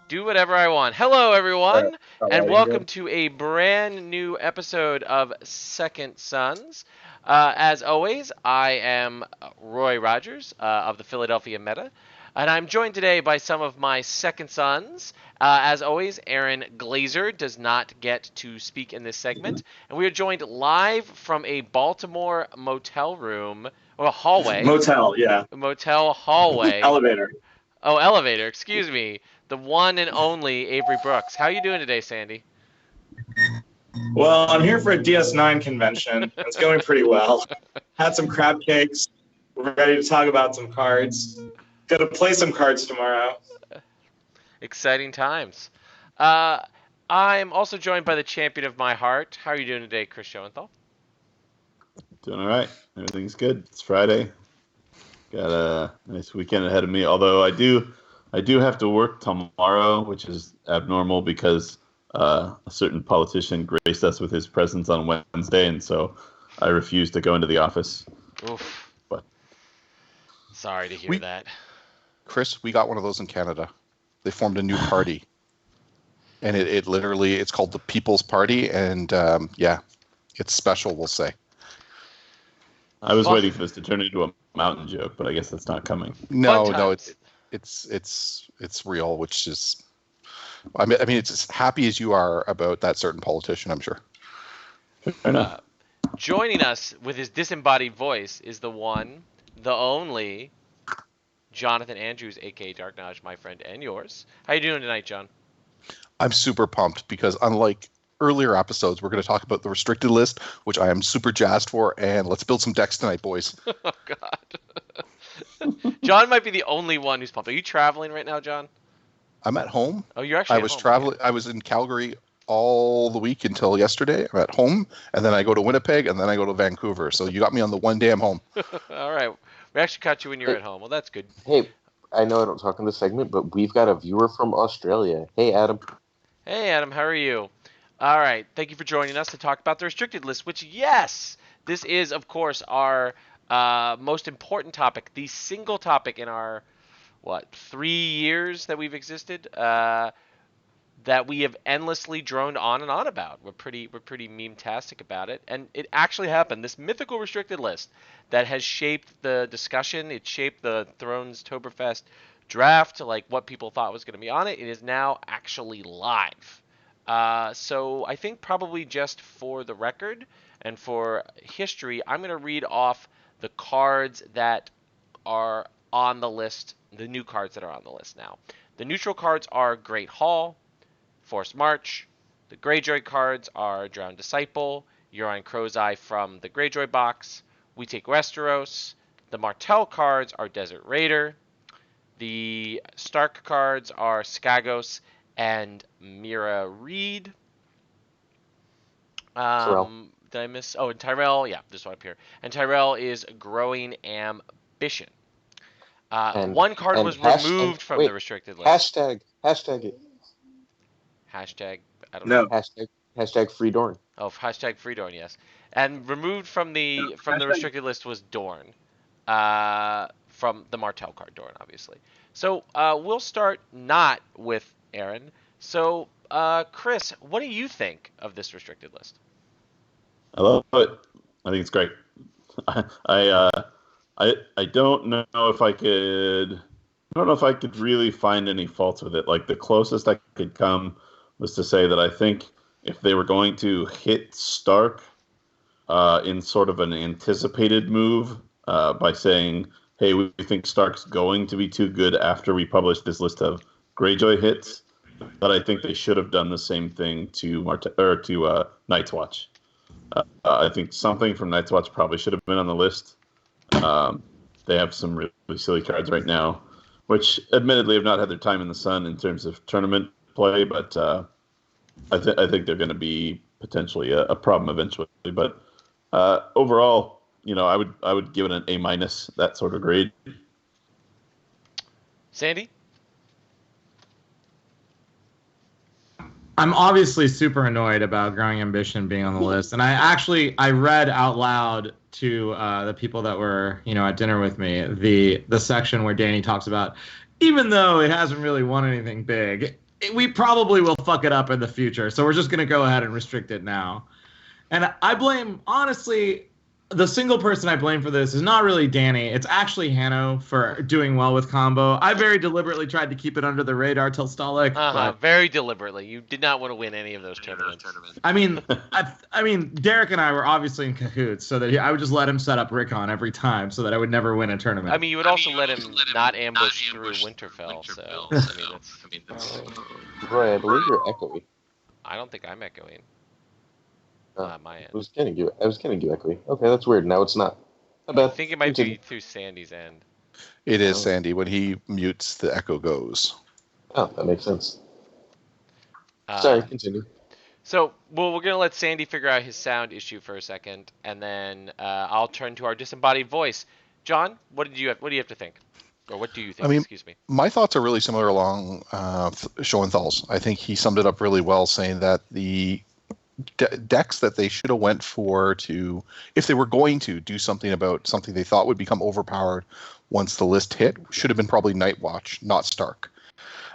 Do whatever I want. Hello, Uh, everyone, and Ingram. welcome to a brand new episode of Second Sons. As always, I am Roy Rogers of the Philadelphia Meta, and I'm joined today by some of my second sons. As always, Aaron Glazer does not get to speak in this segment, and we are joined live from a Baltimore motel room, or a hallway, Motel, yeah. a motel hallway. Elevator. Oh, elevator. Excuse me. The one and only Avery Brooks. How you doing today, Sandy? Well, I'm here for a DS9 convention. It's going pretty well. Had some crab cakes. We're ready to talk about some cards. Got to play some cards tomorrow. Exciting times. Uh, I'm also joined by the champion of my heart. How are you doing today, Chris Schoenthal? Doing all right. Everything's good. It's Friday. Got a nice weekend ahead of me. Although I do have to work tomorrow, which is abnormal because a certain politician graced us with his presence on Wednesday, and so I refuse to go into the office. Oof. But Sorry to hear We, that. Chris, we got one of those in Canada. They formed a new party, and it literally it's called the People's Party, and yeah, it's special. We'll say. I was Fun- waiting for this to turn into a mountain joke, but I guess that's not coming. No, Fun no, times. it's real, which is. I mean, it's as happy as you are about that certain politician. I'm sure. Fair enough. Joining us with his disembodied voice is the one, the only, Jonathan Andrews, aka Dark Knowledge, my friend and yours. How you doing tonight, John? I'm super pumped because unlike earlier episodes, we're going to talk about the restricted list, which I am super jazzed for, and let's build some decks tonight, boys. Oh God. John might be the only one who's pumped. Are you traveling right now, John? I'm at home. Oh, you're actually I at was home. traveling. I was in Calgary all the week until yesterday. I'm at home, and then I go to Winnipeg, and then I go to Vancouver. So you got me on the one day I'm home. All right. We actually caught you when you were Hey, at home. Well, that's good. hey, I know I don't talk in this segment, but we've got a viewer from Australia. Hey, Adam. Hey, Adam, how are you? All right. Thank you for joining us to talk about the restricted list, which, yes, this is, of course, our most important topic, the single topic in our, 3 years that we've existed, that we have endlessly droned on and on about. We're pretty meme-tastic about it, and it actually happened. This mythical restricted list that has shaped the discussion. It shaped the Thrones Toberfest draft, like what people thought was going to be on it. It is now actually live. So I think probably just for the record and for history, I'm going to read off the cards that are on the list, the new cards that are on the list now. The neutral cards are Great Hall, Forced March. The Greyjoy cards are Drowned Disciple, Euron Crow's Eye from the Greyjoy box. We Take Westeros. The Martell cards are Desert Raider. The Stark cards are Skagos and Mira Reed. Terrell. Did I miss? Oh, and Tyrell. Yeah, this one up here. And Tyrell is Growing Ambition. And One card and was hash and removed from the wait, restricted list. hashtag it. Hashtag, I don't know. No. Hashtag free Dorn. Oh, hashtag Freedorn, yes. And removed from the Hashtag- restricted list was Dorn, from the Martell card, Dorn, obviously. So we'll start not with Aaron. So Chris, what do you think of this restricted list? I love it. I think it's great. I don't know if I could. I don't know if I could really find any faults with it. Like the closest I could come was to say that I think if they were going to hit Stark in sort of an anticipated move by saying, "Hey, we think Stark's going to be too good after we publish this list of Greyjoy hits," that I think they should have done the same thing to Night's Watch. I think something from Night's Watch probably should have been on the list. They have some really silly cards right now, which admittedly have not had their time in the sun in terms of tournament play, but I think they're going to be potentially a problem eventually. But overall, I would give it an A minus, that sort of grade. Sandy? I'm obviously super annoyed about Growing Ambition being on the list, and I read out loud to the people that were at dinner with me the section where Danny talks about even though it hasn't really won anything big, we probably will fuck it up in the future. So we're just going to go ahead and restrict it now. And I blame, honestly, the single person I blame for this is not really Danny. It's actually Hanno for doing well with combo. I very deliberately tried to keep it under the radar till Stalik. But, very deliberately. You did not want to win any of those tournaments. I mean, Derek and I were obviously in cahoots, so that I would just let him set up Rickon every time, so that I would never win a tournament. I mean, you would also let him not ambush through Winterfell. So I mean, that's. Roy, I believe you're echoey. I don't think I'm echoing. Oh, My end. I was getting you echoey. Okay, that's weird. Now it's not. I think it might be through Sandy's end. It is Sandy. When he mutes, the echo goes. Oh, that makes sense. Sorry, continue. So, well, we're gonna let Sandy figure out his sound issue for a second, and then I'll turn to our disembodied voice. John, what do you have to think, or what do you think? I mean, excuse me. My thoughts are really similar along Schoenthal's. I think he summed it up really well, saying that the decks that they should have went for to, if they were going to do something about something they thought would become overpowered once the list hit, should have been probably Nightwatch, not Stark.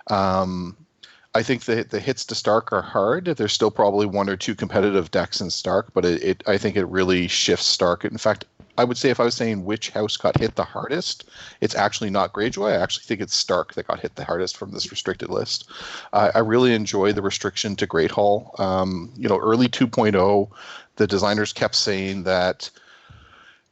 I think the hits to Stark are hard. There's still probably one or two competitive decks in Stark, but I think it really shifts Stark. In fact, I would say if I was saying which house got hit the hardest, it's actually not Greyjoy. I actually think it's Stark that got hit the hardest from this restricted list. I really enjoy the restriction to Great Hall. Early 2.0, the designers kept saying that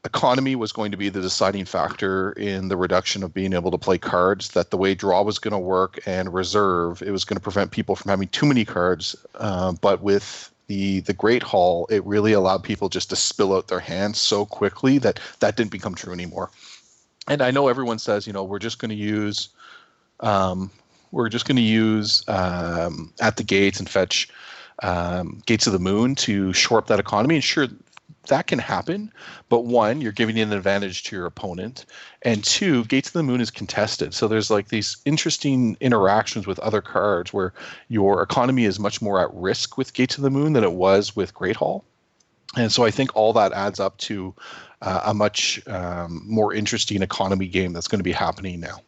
economy was going to be the deciding factor in the reduction of being able to play cards, that the way draw was going to work and reserve, it was going to prevent people from having too many cards. But with the Great Hall, it really allowed people just to spill out their hands so quickly that didn't become true anymore. And I know everyone says, we're just going to use at the gates and fetch Gates of the Moon to shore up that economy. And sure, that can happen, but one, you're giving an advantage to your opponent, and two, Gates of the Moon is contested. So there's like these interesting interactions with other cards where your economy is much more at risk with Gates of the Moon than it was with Great Hall. And so I think all that adds up to a much more interesting economy game that's going to be happening now.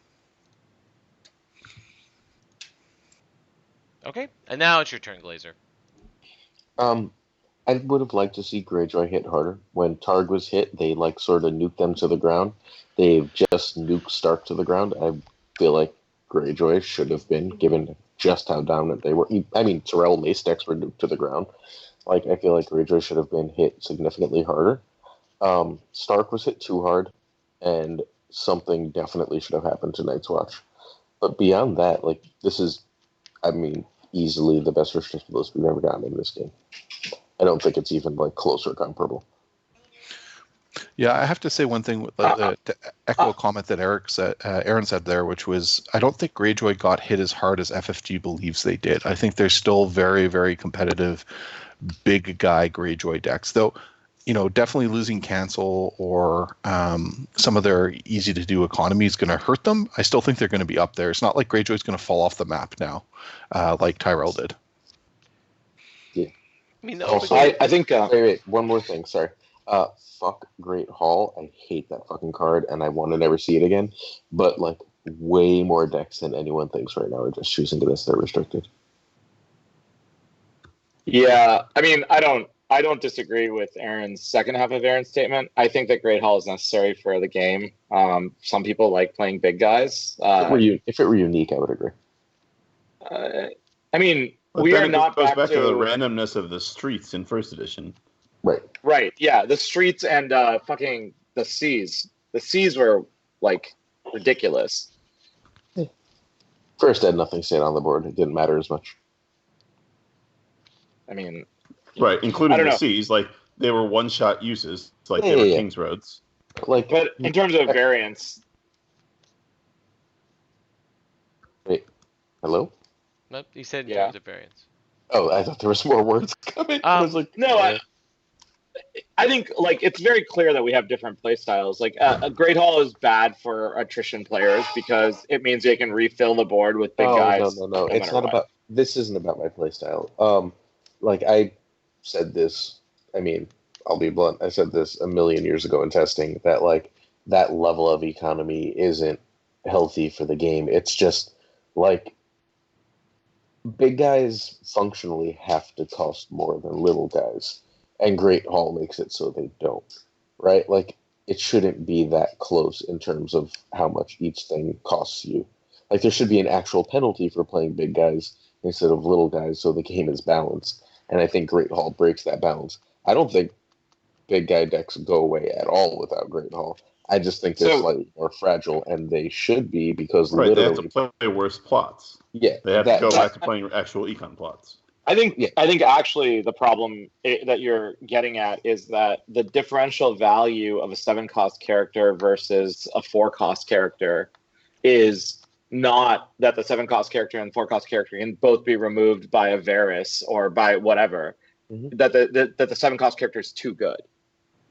Okay, and now it's your turn, Glazer. I would have liked to see Greyjoy hit harder. When Targ was hit, they sort of nuked them to the ground. They've just nuked Stark to the ground. I feel like Greyjoy should have been, given just how dominant they were. I mean, Tyrell Mace decks were nuked to the ground. I feel like Greyjoy should have been hit significantly harder. Stark was hit too hard, and something definitely should have happened to Night's Watch. But beyond that, this is, easily the best restricted list we've ever gotten in this game. I don't think it's even close or comparable. Yeah, I have to say one thing to echo a comment that Aaron said there, which was, I don't think Greyjoy got hit as hard as FFG believes they did. I think they're still very, very competitive, big guy Greyjoy decks. Though, definitely losing Cancel or some of their easy to do economy is going to hurt them. I still think they're going to be up there. It's not like Greyjoy's going to fall off the map now, like Tyrell did. Also, I think. Wait, one more thing. Sorry. Fuck Great Hall. I hate that fucking card, and I want to never see it again. But way more decks than anyone thinks right now are just choosing to this. They're restricted. Yeah, I don't disagree with Aaron's second half of Aaron's statement. I think that Great Hall is necessary for the game. Some people like playing big guys. If it were unique, I would agree. But we are it not goes back back to the randomness of the streets in first edition. Right. Yeah, the streets and fucking the seas. The seas were ridiculous. First had nothing stayed on the board. It didn't matter as much. Right, including the seas. They were one-shot uses. They were King's Roads. But in terms of variance. Wait, hello? Nope, he said in terms of variance. Oh, I thought there was more words coming. I was no, I think it's very clear that we have different play styles. A Great Hall is bad for attrition players because it means they can refill the board with big guys. No. It's not about. This isn't about my play style. I said this. I'll be blunt. I said this a million years ago in testing that that level of economy isn't healthy for the game. It's just big guys functionally have to cost more than little guys, and Great Hall makes it so they don't, right? Like, it shouldn't be that close in terms of how much each thing costs you. Like, there should be an actual penalty for playing big guys instead of little guys, so the game is balanced. And I think Great Hall breaks that balance. I don't think big guy decks go away at all without Great Hall. I just think they're slightly more fragile, and they should be, because Right, they have literally, to play worse plots. yeah, They have to go back to playing actual econ plots. I think actually the problem that you're getting at is that the differential value of a 7-cost character versus a 4-cost character is not that the 7-cost character and 4-cost character can both be removed by a Varus or by whatever. Mhm. That the 7-cost character is too good.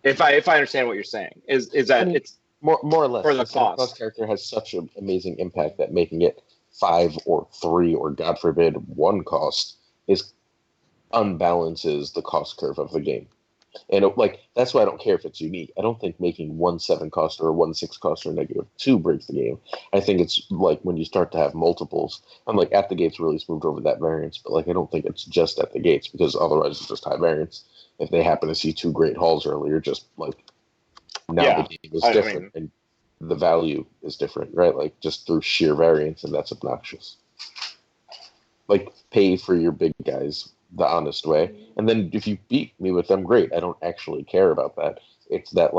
If I understand what you're saying, is that it's more or less. for the cost cost. character has such an amazing impact that making it 5 or 3 or God forbid 1 cost is unbalances the cost curve of the game. And that's why I don't care if it's unique. I don't think making 1 7 cost or 1 6 cost or -2 breaks the game. I think it's like when you start to have multiples. I'm like, At the Gates really smoothed over that variance, but I don't think it's just At the Gates, because otherwise it's just high variance. If they happen to see 2 Great Halls earlier, just now the game is different and the value is different, right? Like, just through sheer variance, and that's obnoxious. Like, pay for your big guys the honest way, and then if you beat me with them, great. I don't actually care about that. It's that,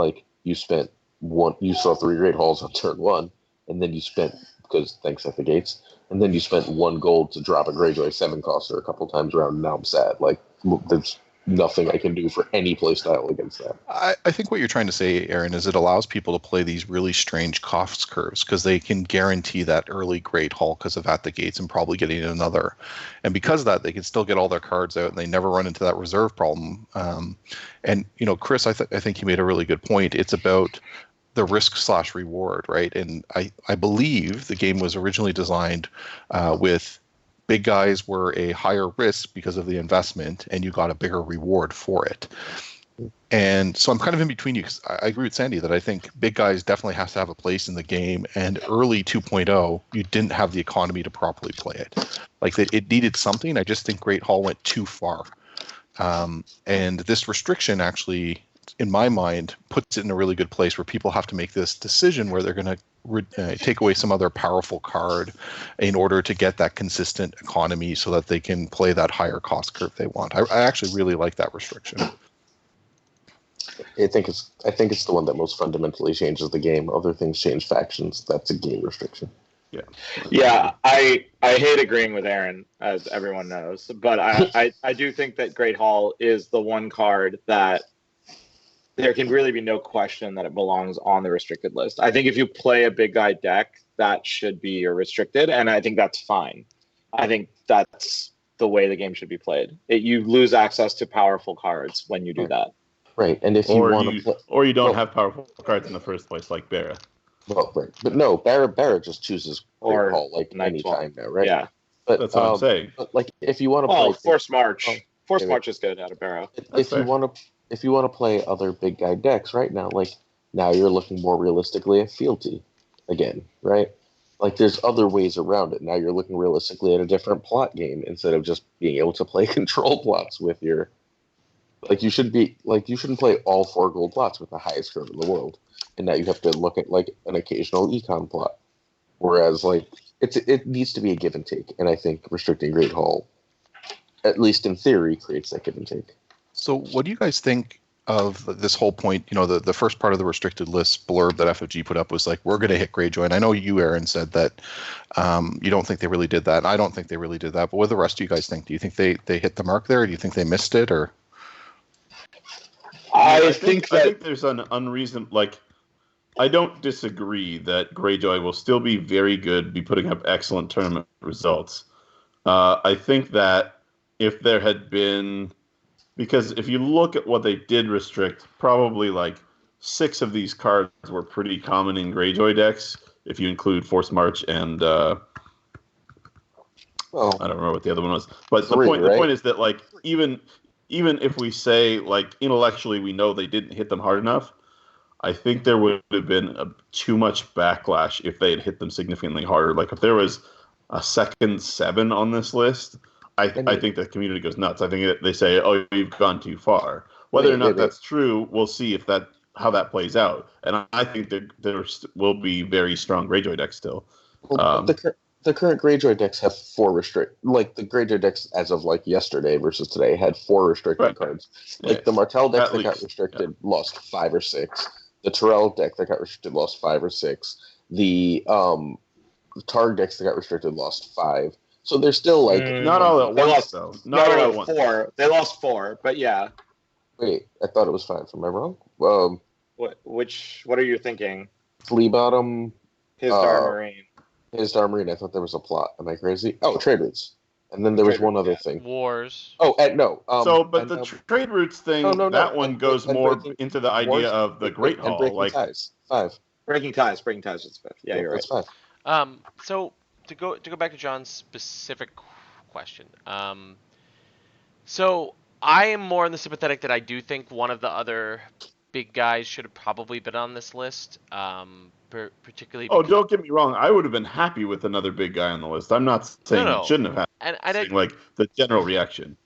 you saw 3 Great Halls on turn 1, and then you spent, because thanks At the Gates, and then you spent 1 gold to drop a Greyjoy 7-coster a couple times around, and now I'm sad. There's nothing I can do for any playstyle against that. I think what you're trying to say, Aaron, is it allows people to play these really strange cost curves because they can guarantee that early Great Hall because of At the Gates and probably getting another. And because of that, they can still get all their cards out and they never run into that reserve problem. And, Chris, I think you made a really good point. It's about the risk/reward, right? And I believe the game was originally designed with big guys were a higher risk because of the investment, and you got a bigger reward for it. And so I'm kind of in between you, because I agree with Sandy that I think big guys definitely has to have a place in the game. And early 2.0, you didn't have the economy to properly play it. It needed something. I just think Great Hall went too far. And this restriction actually, in my mind, puts it in a really good place where people have to make this decision where they're going to take away some other powerful card in order to get that consistent economy so that they can play that higher cost curve they want. I actually really like that restriction. I think it's the one that most fundamentally changes the game. Other things change factions. That's a game restriction. Yeah, I hate agreeing with Aaron, as everyone knows, but I do think that Great Hall is the one card that there can really be no question that it belongs on the restricted list. I think if you play a big guy deck, that should be your restricted, and I think that's fine. I think that's the way the game should be played. You lose access to powerful cards when you do that. Right, and if you want to, or you don't have powerful cards in the first place, like Barra. Well, right, but no, Barra just chooses Or Great Hall any time now, right? Yeah. But That's what I'm saying. But if you want to Oh, play Force March. Force wait. March is good out of Barrow. if you want to play other big guy decks right now, now you're looking more realistically at fealty again, right? There's other ways around it. Now you're looking realistically at a different plot game instead of just being able to play control plots with your. You shouldn't play all 4 gold plots with the highest curve in the world, and now you have to look at an occasional econ plot. Whereas it needs to be a give and take, and I think restricting Great Hall, at least in theory, creates that give and take. So what do you guys think of this whole point? The first part of the restricted list blurb that FFG put up was we're going to hit Greyjoy. And I know you, Aaron, said that you don't think they really did that. I don't think they really did that. But what do the rest of you guys think? Do you think they hit the mark there? Or do you think they missed it? Or I think there's an unreason. I don't disagree that Greyjoy will still be very good, be putting up excellent tournament results. I think that if there had been, because if you look at what they did restrict, probably 6 of these cards were pretty common in Greyjoy decks, if you include Force March and I don't remember what the other one was. But the point is that even if we say intellectually we know they didn't hit them hard enough, I think there would have been too much backlash if they had hit them significantly harder. If there was a second 7 on this list, I think the community goes nuts. I think they say, "Oh, you've gone too far." Whether or not that's true, we'll see how that plays out. And I think that there will be very strong Greyjoy decks still. Well, the current Greyjoy decks have 4 like the Greyjoy decks as of like yesterday versus today had 4 restricted cards. Like the Martell deck that got restricted lost 5 or 6. The Tyrell deck that got restricted lost 5 or 6. The Targ decks that got restricted lost 5. So they're still like not all at once though. Not all at once. 4. They lost 4, but yeah. Wait, I thought it was 5. Am I wrong? What are you thinking? Flea Bottom. His Dark Marine. His Dark Marine. I thought there was a plot. Am I crazy? Oh, trade routes. And then there was one other thing. Wars. Oh, no. But the trade routes thing, that one goes more into the idea of the Great Hall. Breaking Ties. 5. Breaking Ties is 5. Yeah, you're right. That's 5. So to go back to John's specific question. So I am more in the sympathetic that I do think one of the other big guys should have probably been on this list. Particularly. Oh, don't get me wrong. I would have been happy with another big guy on the list. I'm not saying it shouldn't have happened. And like the general reaction.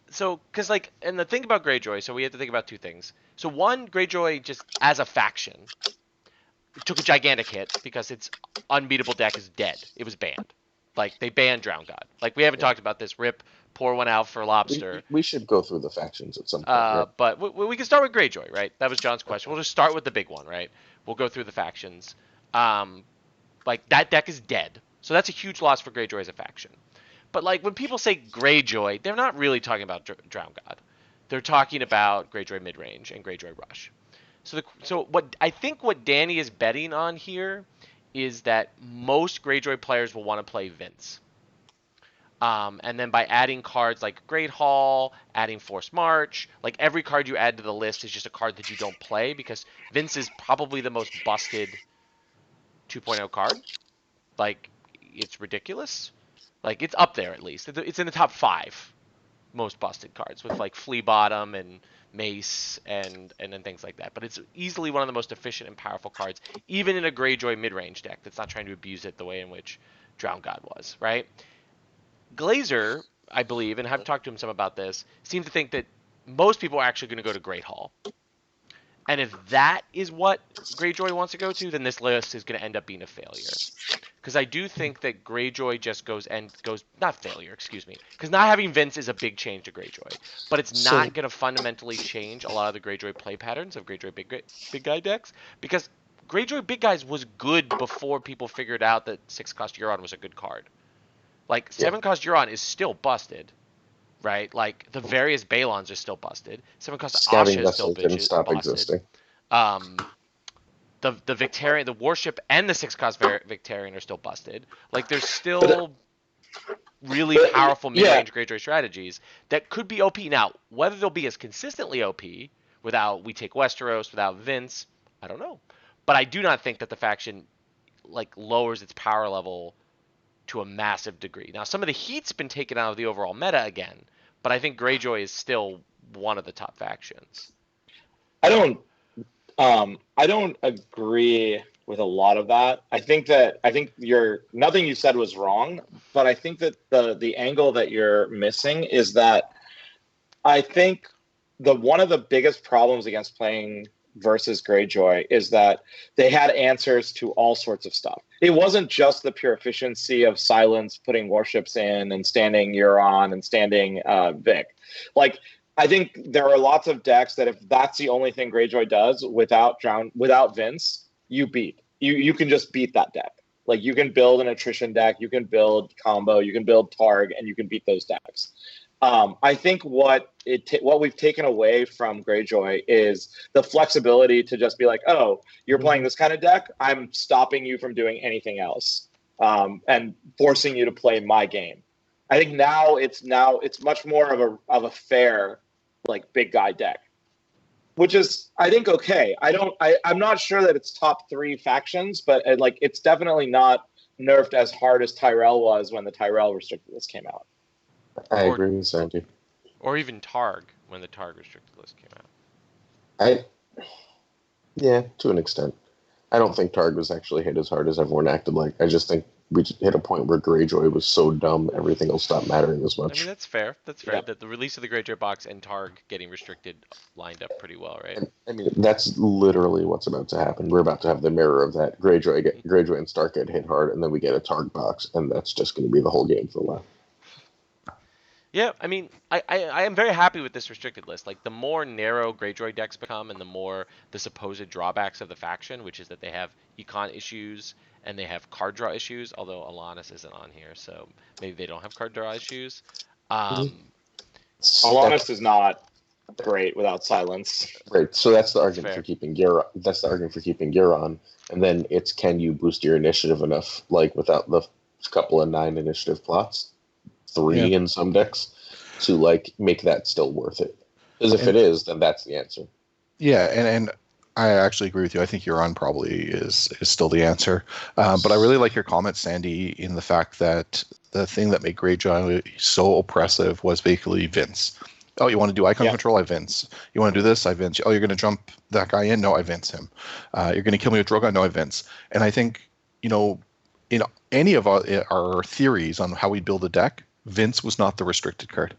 So, because and the thing about Greyjoy, so we have to think about 2 things. So one, Greyjoy just as a faction took a gigantic hit because its unbeatable deck is dead. It was banned. Like they banned Drown God. Like we haven't talked about this. Rip, pour one out for Lobster. We should go through the factions at some point. Right? But we can start with Greyjoy, right? That was John's question. We'll just start with the big one, right? We'll go through the factions. Like that deck is dead, so that's a huge loss for Greyjoy as a faction. But like when people say Greyjoy, they're not really talking about Drown God. They're talking about Greyjoy midrange and Greyjoy rush. So what Danny is betting on here is that most Greyjoy players will want to play Vince. And then by adding cards like Great Hall, adding Force March, like every card you add to the list is just a card that you don't play because Vince is probably the most busted 2.0 card. Like, it's ridiculous. Like, it's up there at least. It's in the top 5 most busted cards with like Flea Bottom and Mace and then things like that. But it's easily one of the most efficient and powerful cards, even in a Greyjoy mid-range deck that's not trying to abuse it the way in which Drown God was, right? Glazer, I believe, and I've talked to him some about this, seems to think that most people are actually going to go to Great Hall. And if that is what Greyjoy wants to go to, then this list is going to end up being a failure. Because I do think that Greyjoy just goes, not failure, excuse me. Because not having Vince is a big change to Greyjoy. But it's not going to fundamentally change a lot of the Greyjoy play patterns of Greyjoy big guy decks. Because Greyjoy big guys was good before people figured out that 6-cost Euron was a good card. Like, 7-cost Euron is still busted, right? Like, the various Balons are still busted. 7-cost Asha is still busted. Existing. The Victarion, the Warship, and the 6-cost Victarion are still busted. Like, there's still really powerful mid-range Greyjoy strategies that could be OP. Now, whether they'll be as consistently OP without We Take Westeros, without Vince, I don't know. But I do not think that the faction, like, lowers its power level to a massive degree. Now, some of the heat's been taken out of the overall meta again, but I think Greyjoy is still one of the top factions. I don't agree with a lot of that. I think nothing you said was wrong, but I think that the angle that you're missing is that I think one of the biggest problems against playing versus Greyjoy is that they had answers to all sorts of stuff. It wasn't just the pure efficiency of silence, putting warships in and standing Euron and standing Vic. Like, I think there are lots of decks that if that's the only thing Greyjoy does without Vince, you beat. You can just beat that deck. Like, you can build an attrition deck, you can build combo, you can build Targ, and you can beat those decks. I think what we've taken away from Greyjoy is the flexibility to just be like, oh, you're playing this kind of deck, I'm stopping you from doing anything else, and forcing you to play my game. I think now it's much more of a fair, like, big guy deck, which is, I think, okay. I'm not sure that it's top 3 factions, but like, it's definitely not nerfed as hard as Tyrell was when the Tyrell restricted list came out. I agree with Sandy. Or even Targ when the Targ restricted list came out. Yeah, to an extent. I don't think Targ was actually hit as hard as everyone acted like. I just think we hit a point where Greyjoy was so dumb, everything will stop mattering as I much. mean, that's fair. That's fair. Yeah. That the release of the Greyjoy box and Targ getting restricted lined up pretty well, right? And, I mean, that's literally what's about to happen. We're about to have the mirror of that. Greyjoy and Stark get hit hard, and then we get a Targ box, and that's just going to be the whole game for a while. Yeah, I mean, I am very happy with this restricted list. Like, the more narrow Greyjoy decks become and the more the supposed drawbacks of the faction, which is that they have econ issues and they have card draw issues, although Alanis isn't on here, so maybe they don't have card draw issues. Alanis is not great without silence. Right. So that's the argument fair. for keeping Euron. That's the argument for keeping Euron. And then it's, can you boost your initiative enough, like without the couple of 9 initiative plots, 3 in some decks, to like make that still worth it? Because if it is, then that's the answer. Yeah, and I actually agree with you. I think Euron probably is still the answer. But I really like your comment, Sandy, in the fact that the thing that made Greyjoy so oppressive was basically Vince. Oh, you want to do icon control? I Vince. You want to do this? I Vince. Oh, you're going to jump that guy in? No, I Vince him. You're going to kill me with Drogon? No, I Vince. And I think, in any of our theories on how we build a deck, Vince was not the restricted card.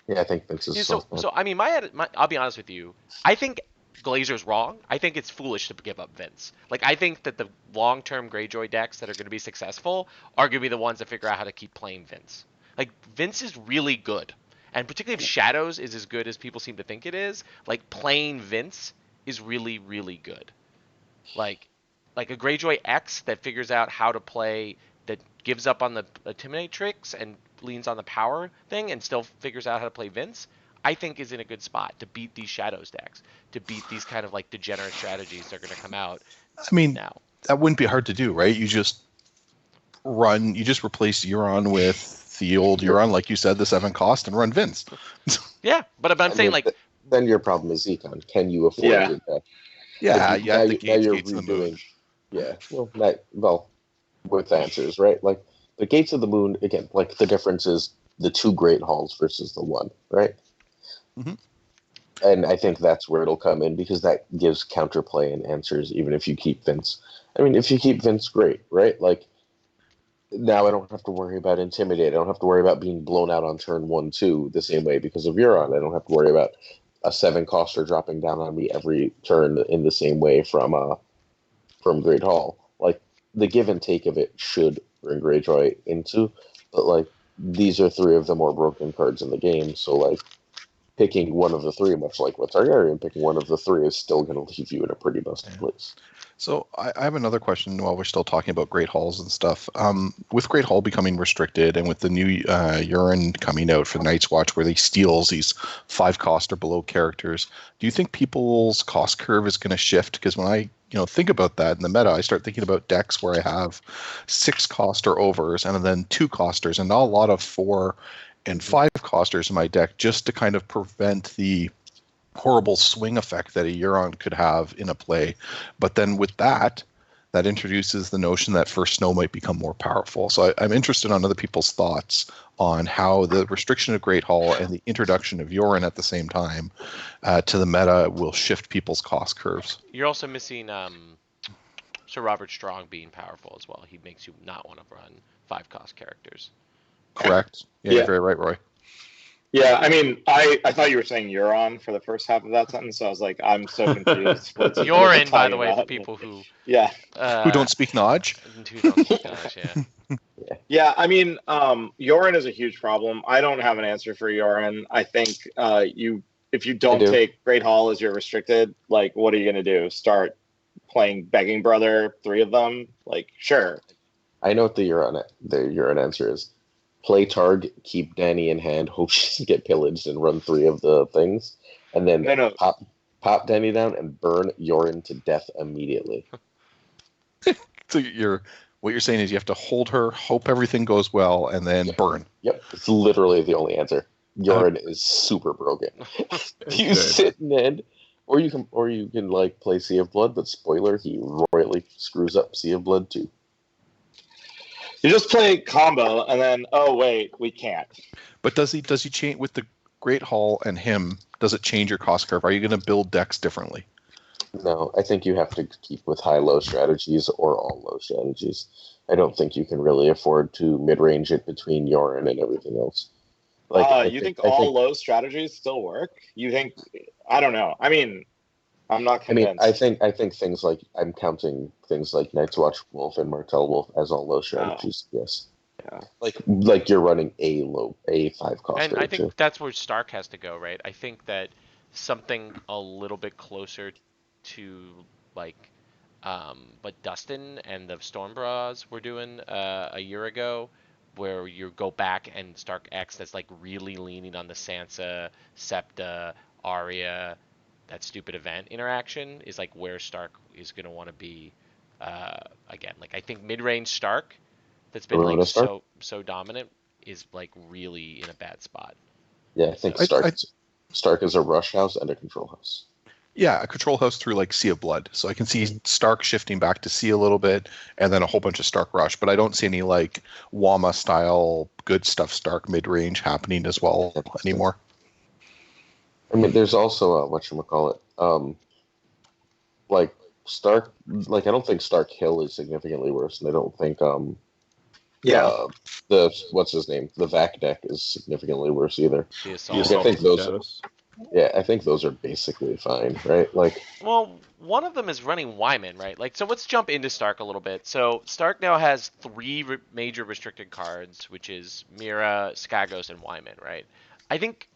Yeah, I think Vince is Yeah, so I mean, I'll be honest with you. I think Glazer's wrong. I think it's foolish to give up Vince. Like, I think that the long-term Greyjoy decks that are going to be successful are going to be the ones that figure out how to keep playing Vince. Like, Vince is really good. And particularly if Shadows is as good as people seem to think it is, like, playing Vince is really, really good. Like a Greyjoy X that figures out how to play, that gives up on the Intimidate tricks and leans on the power thing and still figures out how to play Vince, I think is in a good spot to beat these Shadows decks, to beat these kind of like degenerate strategies that are going to come out. I mean, now that wouldn't be hard to do, right? You just replace Euron with the old Euron, like you said, the 7 cost, and run Vince. Yeah, but I'm saying, like, then your problem is econ. Can you afford your deck? Yeah, Like, you have the now you're Gates of the Moon. Yeah, well, with answers, right? Like the Gates of the Moon, again, like the difference is the 2 Great Halls versus the 1, right? Mm-hmm. And I think that's where it'll come in, because that gives counterplay and answers, even if you keep Vince. I mean, if you keep Vince, great, right? Like, now I don't have to worry about Intimidate. I don't have to worry about being blown out on turn 1-2 the same way because of Euron. I don't have to worry about a 7-coster dropping down on me every turn in the same way from Great Hall. Like, the give and take of it should bring Greyjoy into, but like, these are 3 of the more broken cards in the game, so like, picking one of the 3, much like with Targaryen, picking one of the 3 is still going to leave you in a pretty busted place. So I have another question while we're still talking about Great Halls and stuff. With Great Hall becoming restricted and with the new Euron coming out for Night's Watch, where he steals these 5-cost or below characters, do you think people's cost curve is going to shift? Because when I think about that in the meta, I start thinking about decks where I have 6-cost or overs and then 2-costers and not a lot of 4 and 5-costers in my deck, just to kind of prevent the horrible swing effect that a Euron could have in a play. But then with that introduces the notion that First Snow might become more powerful. So I'm interested on other people's thoughts on how the restriction of Great Hall and the introduction of Euron at the same time to the meta will shift people's cost curves. you're also missing Sir Robert Strong being powerful as well. He makes you not want to run 5-cost characters. Correct? Yeah, Yeah. You're very right, Roy. Yeah, I mean, I thought you were saying Euron for the first half of that sentence, so I was like, I'm so confused. What's Euron, by the way, for about? people who Yeah. Who don't speak Nodge? Who don't speak Dutch, yeah. Yeah, I mean, Euron is a huge problem. I don't have an answer for Euron. I think if you don't I do. take Great Hall as your restricted, like, what are you going to do? Start playing Begging Brother, 3 of them? Like, sure. I know what the Euron answer is. Play Targ, keep Dany in hand, hope she doesn't get pillaged, and run 3 of the things, and then No. pop Dany down and burn Euron to death immediately. So what you're saying is you have to hold her, hope everything goes well, and then burn. Yep, it's literally the only answer. Euron is super broken. You Good. sit in end, or you can like play Sea of Blood, but spoiler, he royally screws up Sea of Blood too. You just play combo, and then, oh, wait, we can't. But does he change with the Great Hall and him? Does it change your cost curve? Are you going to build decks differently? No, I think you have to keep with high-low strategies or all low strategies. I don't think you can really afford to mid-range it between Yorin and everything else. You think all low strategies still work? You think? I don't know. I mean, I'm not convinced. I think things like I'm counting things like Night's Watch Wolf and Martel Wolf as all low strategies. Yes. Yeah. Like you're running a 5 cost. And I think that's where Stark has to go, right? I think that something a little bit closer to like what Dustin and the Stormbras were doing a year ago, where you go back and Stark X that's like really leaning on the Sansa, Septa, Arya, that stupid event interaction is like where Stark is going to want to be again. Like I think mid-range Stark that's been like so dominant is like really in a bad spot. Yeah, I think Stark is a rush house and a control house. Yeah, a control house through like Sea of Blood. So I can see Stark shifting back to Sea a little bit, and then a whole bunch of Stark rush. But I don't see any like Wama style good stuff Stark mid range happening as well anymore. I mean, there's also whatchamacallit, like Stark. Like I don't think Stark Hill is significantly worse, and I don't think the what's his name, the Vac deck is significantly worse either. The I think those. Yeah, I think those are basically fine, right? Like, well, one of them is running Wyman, right? Like, so let's jump into Stark a little bit. So Stark now has 3 major restricted cards, which is Mira, Skagos, and Wyman, right? I think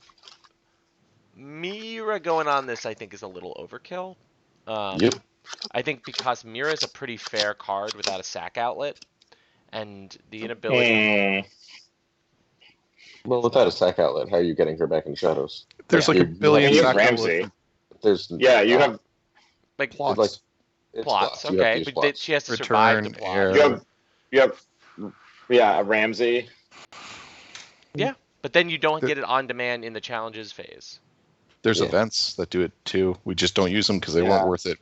Mira going on this, I think, is a little overkill. Yep. I think because Mira is a pretty fair card without a sack outlet, and the inability. Well, without a sack outlet, how are you getting her back in shadows? There's like a billion you sack have Ramsey. outlets. You have like plots. Plots, You have okay, these but plots. she has to Return, survive the plot. air. you have a Ramsey. Yeah, but then you don't get it on demand in the challenges phase. There's events that do it too. We just don't use them because they weren't worth it.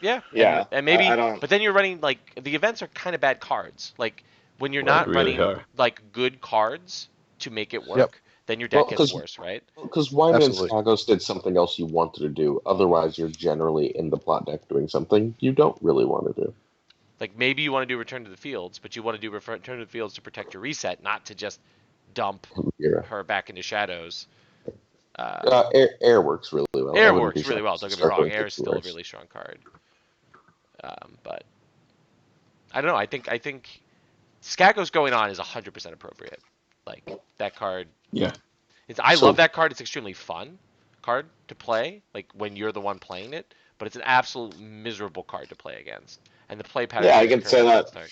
Yeah, Yeah, and maybe, I don't. but then you're running like the events are kind of bad cards. Like when you're not really running are. like good cards to make it work, then your deck gets worse, right? Because Wyman and Absolutely. Skagos did something else you wanted to do. Otherwise, you're generally in the plot deck doing something you don't really want to do. Like maybe you want to do Return to the Fields, but you want to do Return to the Fields to protect your reset, not to just dump Yeah. her back into shadows. Air works really well. Air I wouldn't works be really shocked well. if Don't get me Stark wrong. went Air is to still a worse. really strong card. But I don't know. I think Skagos going on is 100% appropriate. Like that card. Yeah. I So- love that card. It's extremely fun card to play. Like when you're the one playing it, but it's an absolute miserable card to play against. And the play pattern. Yeah, I can say that. Stark.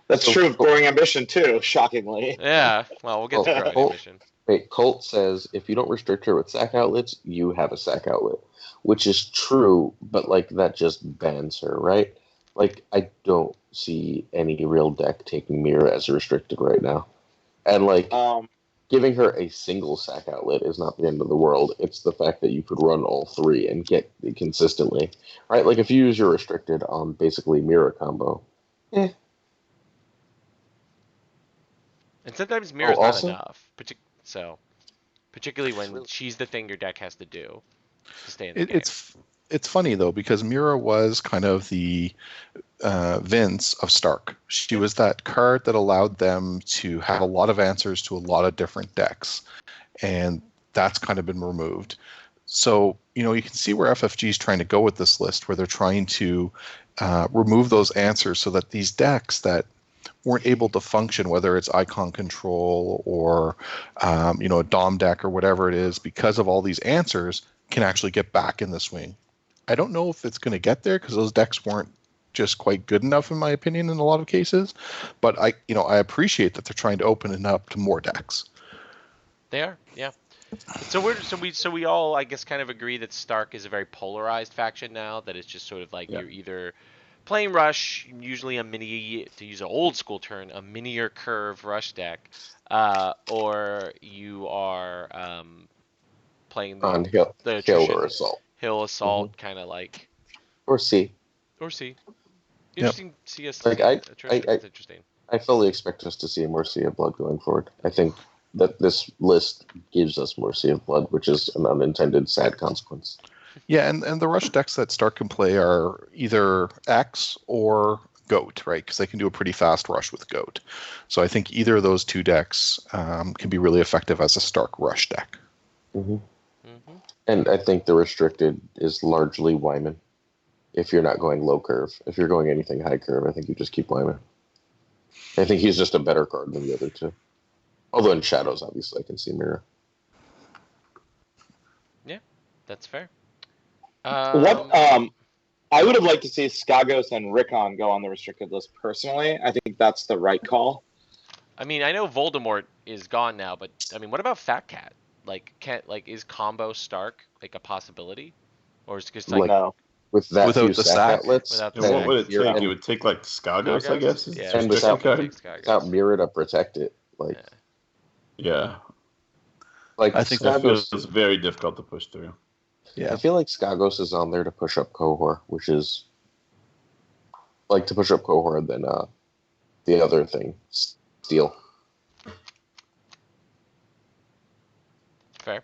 That's true of Growing Ambition too. Shockingly. Yeah. Well, we'll get to Oh, Growing oh. Ambition. Wait, Colt says if you don't restrict her with sack outlets, you have a sack outlet, which is true, but like that just bans her, right? Like I don't see any real deck taking Mira as restricted right now, and like giving her a single sack outlet is not the end of the world. It's the fact that you could run all 3 and get it consistently, right? Like if you use your restricted on basically Mira combo, And sometimes Mira's also- not enough. Particularly when she's the thing your deck has to do to stay in the game. It's funny though because Mira was kind of the Vince of Stark. She was that card that allowed them to have a lot of answers to a lot of different decks, and that's kind of been removed. So you can see where FFG is trying to go with this list, where they're trying to remove those answers so that these decks that weren't able to function, whether it's icon control or a Dom deck or whatever it is, because of all these answers, can actually get back in the swing. I don't know if it's going to get there because those decks weren't just quite good enough, in my opinion, in a lot of cases. But I appreciate that they're trying to open it up to more decks. They are, yeah. So we all, I guess, kind of agree that Stark is a very polarized faction now. That it's just sort of like you're either playing Rush, usually a mini, to use an old school term, a minier curve Rush deck, or you are playing on Hill attrition, or Assault. Hill Assault, kind of like, Or C. or C. Interesting. CS. Like, attrition is interesting. I fully expect us to see more Sea of Blood going forward. I think that this list gives us more Sea of Blood, which is an unintended sad consequence. Yeah, and the Rush decks that Stark can play are either X or Goat, right? Because they can do a pretty fast rush with Goat. So I think either of those two decks can be really effective as a Stark rush deck. Hmm. Mm-hmm. And I think the restricted is largely Wyman. If you're not going low curve, if you're going anything high curve, I think you just keep Wyman. I think he's just a better card than the other two. Although in Shadows, obviously, I can see Mira. That's fair. I would have liked to see Skagos and Rickon go on the restricted list personally. I think that's the right call. I mean, I know Voldemort is gone now, but I mean, what about Fat Cat? Like, is combo Stark like a possibility, or is it just like No. With that Without few the sack sack. outlets, Without the And sack. what would it you're- take? It would take like Skagos, I guess. Is Yeah, the and restricted without- card? take Skagos. without Mira to protect it, like Yeah, like I think that Skagos. feels very difficult to push through. Yeah. I feel like Skagos is on there to push up Cohor, which is like to push up Cohor than the other thing, Steel. Fair.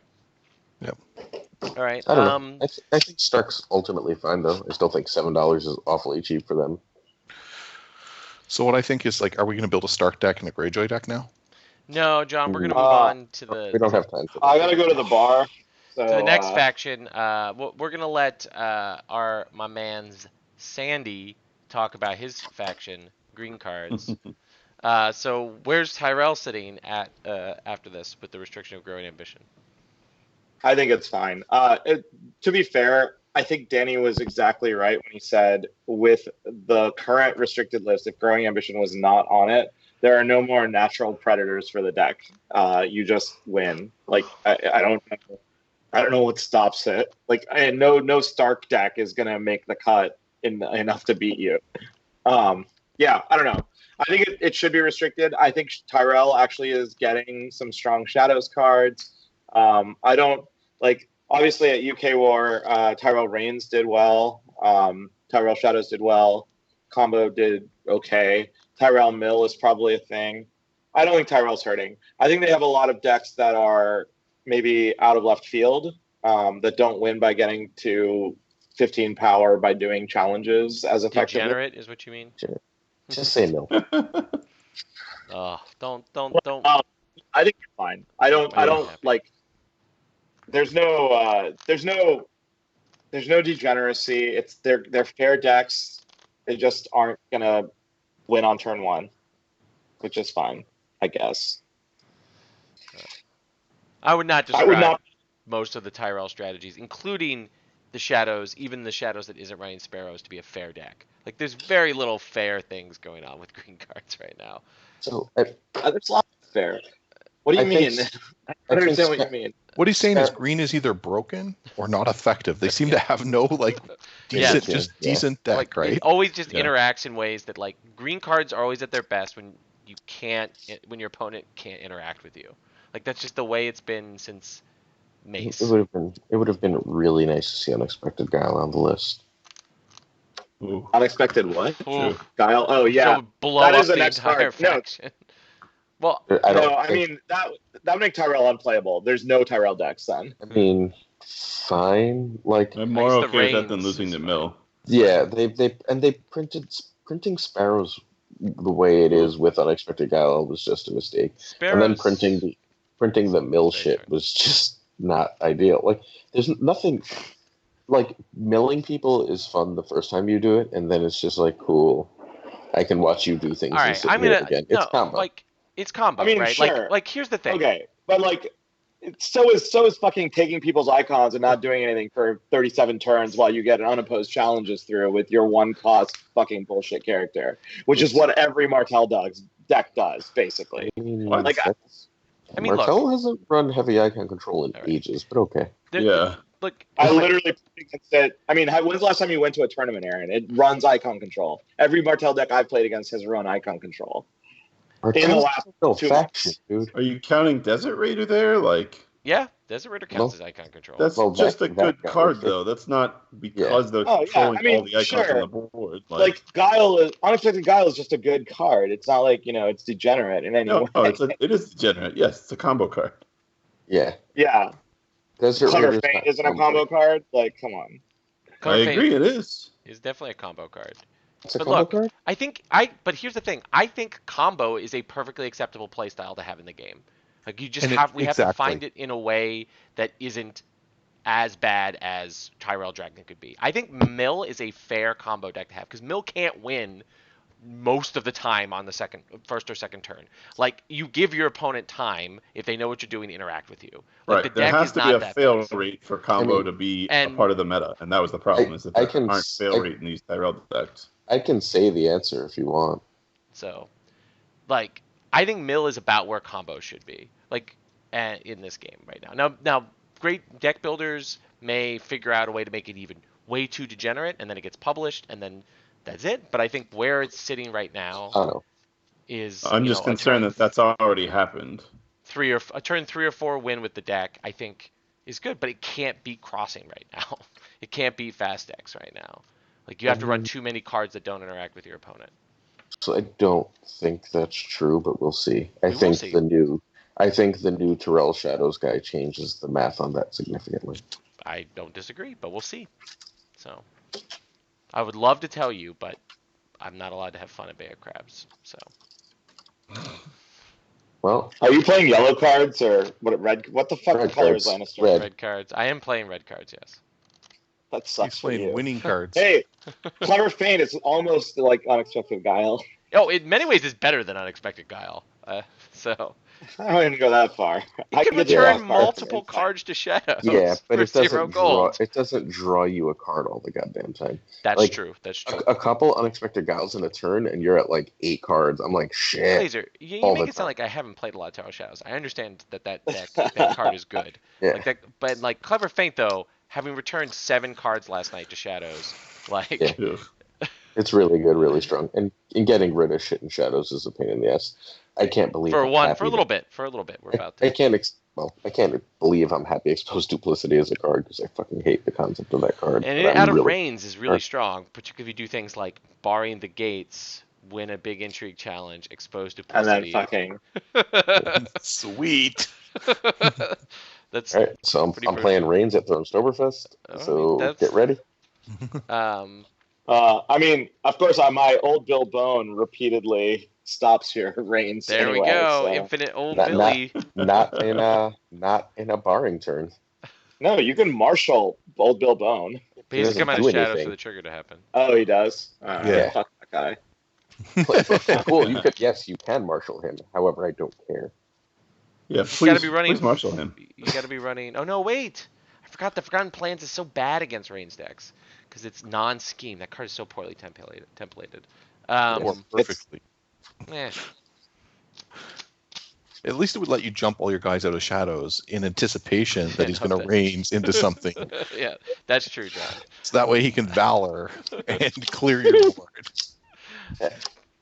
Yep. All right. I don't know. I think Stark's ultimately fine though. I still think $7 is awfully cheap for them. So what I think is like, are we going to build a Stark deck and a Greyjoy deck now? No, John, we're gonna move Uh, on to the We don't have time for that. I gotta go to the bar. So, to the next faction. We're gonna let my man's Sandy talk about his faction, green cards. So where's Tyrell sitting at after this with the restriction of growing ambition? I think it's fine. To be fair, I think Danny was exactly right when he said with the current restricted list, if growing ambition was not on it, there are no more natural predators for the deck. You just win. Like I don't know what stops it. Like no Stark deck is gonna make the cut enough to beat you. Yeah, I don't know. I think it should be restricted. I think Tyrell actually is getting some strong Shadows cards. I don't like obviously at UK War, Tyrell Reigns did well. Tyrell Shadows did well. Combo did okay. Tyrell Mill is probably a thing. I don't think Tyrell's hurting. I think they have a lot of decks that are maybe out of left field that don't win by getting to 15 power by doing challenges as effectively. Degenerate is what you mean? Just say no. Oh, don't. I think you're fine. I don't happy. like. There's no degeneracy. It's they're fair decks. They just aren't gonna win on turn one, which is fine, I guess. I would not I describe would not. most of the Tyrell strategies, including the Shadows, even the Shadows that isn't running Sparrows, to be a fair deck. Like, there's very little fair things going on with green cards right now. So There's lots of fair. What do you I mean? think- I don't understand what you mean. What he's saying is green is either broken or not effective. They seem to have no like decent, Yeah. just Yeah. decent deck, Like, right? it always just Yeah. interacts in ways that, like, green cards are always at their best when when your opponent can't interact with you. Like, that's just the way it's been since Mace. it would have been really nice to see Unexpected Guile on the list. Ooh. Unexpected what? Ooh, Guile. Oh yeah. so blow that up is the the next entire card. No. faction. Well, I mean that would make Tyrell unplayable. There's no Tyrell decks then. I mean, fine. Like, I'm more Thanks to okay with that than Reigns losing is the fine. mill. yeah, they printing Sparrows the way it is with Unexpected Guile was just a mistake. And then Sparrows. printing the mill Very shit true. was just not ideal. Like, there's nothing like milling people is fun the first time you do it, and then it's just like cool. I can watch you do things. All and right, sit I'm here gonna again. no, It's combo. like it's combo, I mean, right? sure. Like here's the thing. Okay, but like, so is fucking taking people's icons and not doing anything for 37 turns while you get unopposed challenges through with your one cost fucking bullshit character, which is what every Martell deck does basically. I mean, What? I mean, look. Martell hasn't run heavy icon control in All right. ages, but okay. There- Look, I like, literally played against it. I mean, when's the last time you went to a tournament, Aaron? It runs icon control. Every Martell deck I've played against has run icon control. Martell's last no 2 faction, months. dude. Are you counting Desert Raider there? Like, yeah, Desert Raider counts as icon control. that's Well, just a that good guy card, was though. That's not because they're Oh, yeah, controlling I mean, all the icons sure. on the board. Like Unexpected Guile is just a good card. It's not like it's degenerate in any no, way. it is degenerate. Yes, it's a combo card. Yeah. Yeah, Desert Clever Raider's Feint not isn't a combo card. Like, come on. I Clever Feint agree, it is. is definitely a combo card. It's a But combo look, card? But here's the thing. I think combo is a perfectly acceptable playstyle to have in the game. Like you just And we have to find it in a way that isn't as bad as Tyrell Dragon could be. I think Mill is a fair combo deck to have because Mill can't win most of the time on the first or second turn. Like you give your opponent time if they know what you're doing to interact with you. Like, Right. the There deck has is to be not a that fail fast. rate for combo to be a part of the meta, and that was the problem. Is that there aren't fail rate in these Tyrell decks. I can say the answer if you want. So, like, I think Mill is about where combo should be, like, in this game right now. Now, great deck builders may figure out a way to make it even way too degenerate, and then it gets published, and then that's it. But I think where it's sitting right now is I'm just concerned that that's already happened. A turn 3 or 4 win with the deck, I think, is good, but it can't beat crossing right now. It can't beat fast decks right now. Like, you have to run too many cards that don't interact with your opponent. So I don't think that's true, but we'll see. I will think see. the new Tyrell Shadows guy changes the math on that significantly. I don't disagree, but we'll see. So, I would love to tell you, but I'm not allowed to have fun at Bay of Crabs. So, Well, Are you playing yellow cards or red? What the fuck Red color is cards. Lannister? Red. cards. I am playing red cards, yes. That sucks He's for playing you. winning cards. Hey, Clever Feint is almost like Unexpected Guile. Oh, in many ways, it's better than Unexpected Guile. So, I don't even go that far. you can get return draw multiple cards to Shadows Yeah, but for it doesn't 0 gold. It doesn't draw you a card all the goddamn time. That's like, true. That's true. A couple Unexpected Guiles in a turn, and you're at like 8 cards. I'm like, shit. Laser, you all make the it sound time. like I haven't played a lot of Tower Shadows. I understand that that card is good. Yeah. Like that, but like Clever Feint though, having returned 7 cards last night to Shadows, like Yeah. It's really good, really strong. And getting rid of shit in Shadows is a pain in the ass. I can't believe for I'm a happy little bit, we're about I to. can't believe I'm happy exposed duplicity as a card because I fucking hate the concept of that card. And But out I'm of really- Reigns is really strong, particularly if you do things like barring the gates, win a big intrigue challenge, expose And then duplicity. fucking Sweet. That's All right, so I'm pretty playing brutal. Reigns at Thronestoberfest. Oh, So that's- get ready. I mean, of course, my old Bill Bone repeatedly stops your reigns. There anyway, we go, so- infinite old Not- Billy. Not in a barring turn. No, you can marshal old Bill Bone. But he's doesn't come out do of shadows anything. for the trigger to happen. Oh, he does. Yeah. Fuck that guy. Cool. Yes, you can marshal him. However, I don't care. Yeah, You gotta please, be running. please marshal him. You gotta be running. Oh no, wait! I forgot the Forgotten Plans is so bad against Reigns decks because it's non-scheme. That card is so poorly templated. Or perfectly. Eh. At least it would let you jump all your guys out of Shadows in anticipation that he's Of going to that. reigns into something. Yeah, that's true, John. So that way he can Valor and clear your board.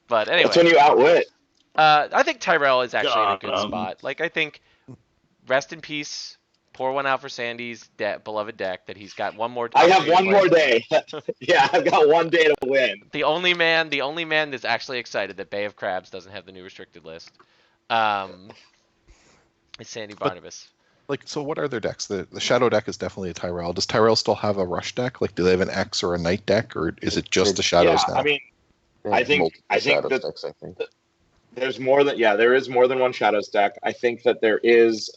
But anyway, That's when you outwit. I think Tyrell is actually in a good God. spot. Like, I think, rest in peace. Pour one out for Sandy's beloved deck that he's got one more. I have one more day. Yeah, I've got one day to win. The only man that's actually excited that Bay of Crabs doesn't have the new restricted list, is Sandy Barnabas. Like, so what are their decks? The Shadow deck is definitely a Tyrell. Does Tyrell still have a Rush deck? Like, do they have an X or a Night deck, or is it just the Shadows Yeah, now? I mean, They I have think- multiple I think Shadows that- decks, I think. there is more than one Shadows deck. I think that there is.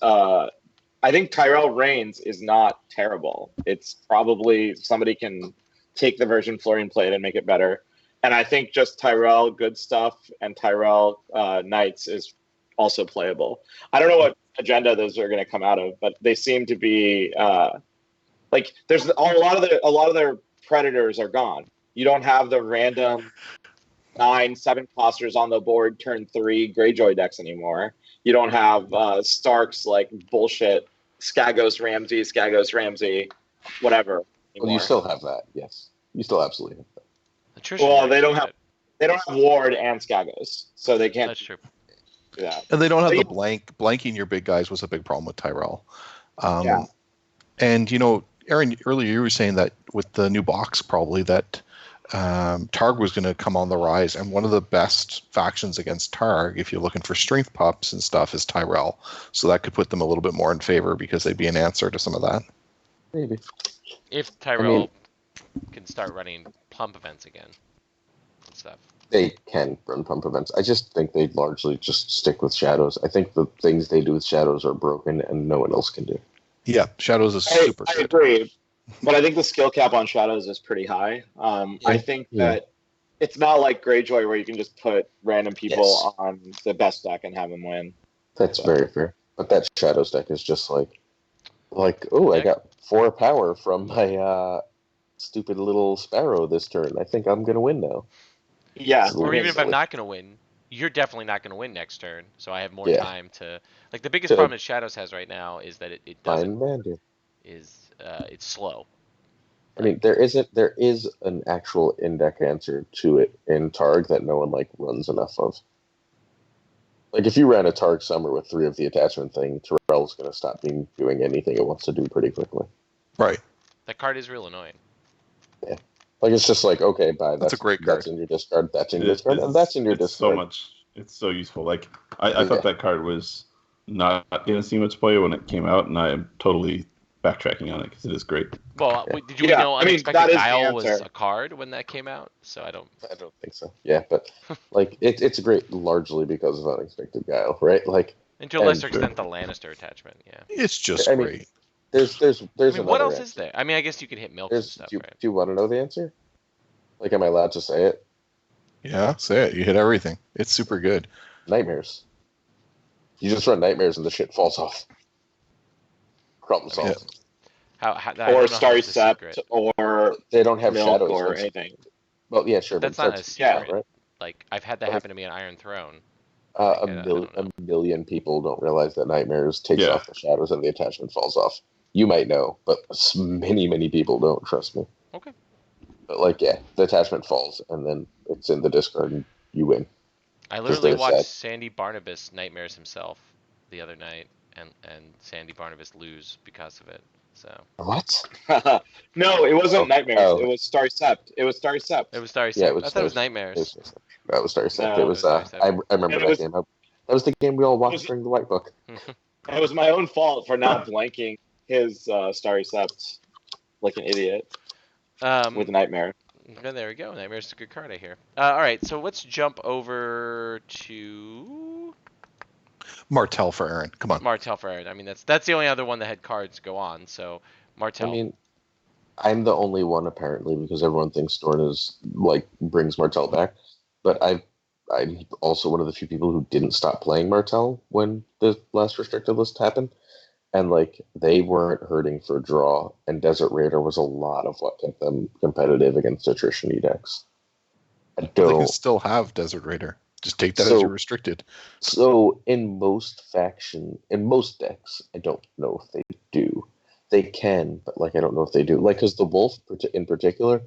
I think Tyrell Reigns is not terrible. It's probably somebody can take the version Florian played and make it better. And I think just Tyrell Good Stuff and Tyrell Knights is also playable. I don't know what agenda those are going to come out of, but they seem to be like there's a lot of their predators are gone. You don't have the random 9-7 costers on the board turn 3 Greyjoy decks anymore. You don't have Stark's like bullshit Skagos Ramsey, whatever. Well, you anymore. still have that, yes. You still absolutely have that. Attrition Well, rate they don't is have- good. They don't have Ward and Skagos, so they can't That's true. do that. And they don't have So the blanking your big guys was a big problem with Tyrell. Yeah. And, you know, Aaron, earlier you were saying that with the new box, probably that Targ was going to come on the rise. And one of the best factions against Targ, if you're looking for strength pups and stuff, is Tyrell. So that could put them a little bit more in favor because they'd be an answer to some of that. Maybe. If Tyrell can start running pump events again. and stuff. They can run pump events. I just think they largely just stick with shadows. I think the things they do with shadows are broken and no one else can do. Yeah, Shadows is super I good. agree, but I think the skill cap on Shadows is pretty high. I think that it's not like Greyjoy where you can just put random people on the best deck and have them win. That's very fair. But that Shadows deck is just like, oh, I got 4 power from my stupid little Sparrow this turn. I think I'm going to win now. Yeah. Or even if I'm not going to win, you're definitely not going to win next turn, so I have more time to... Like, the biggest problem that Shadows has right now is that it doesn't... it's slow. I mean, there is an actual in-deck answer to it in Targ that no one, runs enough of. Like, if you ran a Targ Summer with 3 of the attachment thing, Terrell's going to stop doing anything it wants to do pretty quickly. Right. That card is real annoying. Yeah. Like, it's just like, okay, bye. That's a great card. That's in your discard, that's in your discard, and that's in your discard. It's so useful. Like, I thought that card was not going to see much play when it came out, and I am totally backtracking on it because it is great. Well, did you know Unexpected Guile was a card when that came out? So I don't think so. Yeah, but it's great largely because of Unexpected Guile, right? Like, and to a lesser extent, the Lannister attachment. Yeah, it's just great. There's what else is there? I mean, I guess you could hit milk and stuff, right? Do you want to know the answer? Like, am I allowed to say it? Yeah, say it. You hit everything. It's super good. Nightmares. You just run Nightmares and the shit falls off. Problem solved. Yeah. Or Starry Sept, or they don't have milk shadows or anything. Well, yeah, sure. That's not a secret, right? Like, I've had that happen to me on Iron Throne. A million people don't realize that Nightmares takes off the shadows and the attachment falls off. You might know, but many people don't. Trust me. Okay. But the attachment falls and then it's in the discard and you win. I literally watched Sandy Barnabas Nightmares himself the other night, and Sandy Barnabas lose because of it. So what? No, it wasn't Nightmares. It was Starry Sept. It was Starry Sept. It was Starry Sept. Yeah, I thought it was Nightmares. That was Starry Sept. No, it was. I remember that game. That was the game we all watched during the White Book. It was my own fault for not blanking his Starry Sept like an idiot with Nightmare. Oh, there we go. Nightmare's a good card, I hear. All right, so let's jump over to Martell for Aaron. Come on. Martell for Aaron. I mean, that's the only other one that had cards go on. So Martell. I mean, I'm the only one apparently because everyone thinks Dorn is brings Martell back, but I'm also one of the few people who didn't stop playing Martell when the last restricted list happened. And they weren't hurting for draw, and Desert Raider was a lot of what kept them competitive against attrition decks. They can still have Desert Raider. Just take that as your restricted. So in most decks, I don't know if they do. They can, but I don't know if they do. Because the Wolf in particular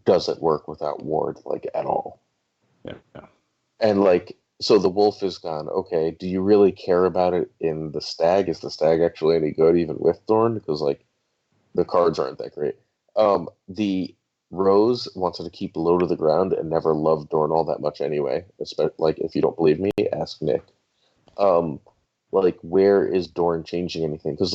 doesn't work without Ward at all. Yeah. And so the Wolf is gone. Okay, do you really care about it in the Stag? Is the Stag actually any good even with Thorn? Because the cards aren't that great. The Rose wanted to keep low to the ground and never loved Dorn all that much anyway. Especially, if you don't believe me, ask Nick. Where is Dorn changing anything? Because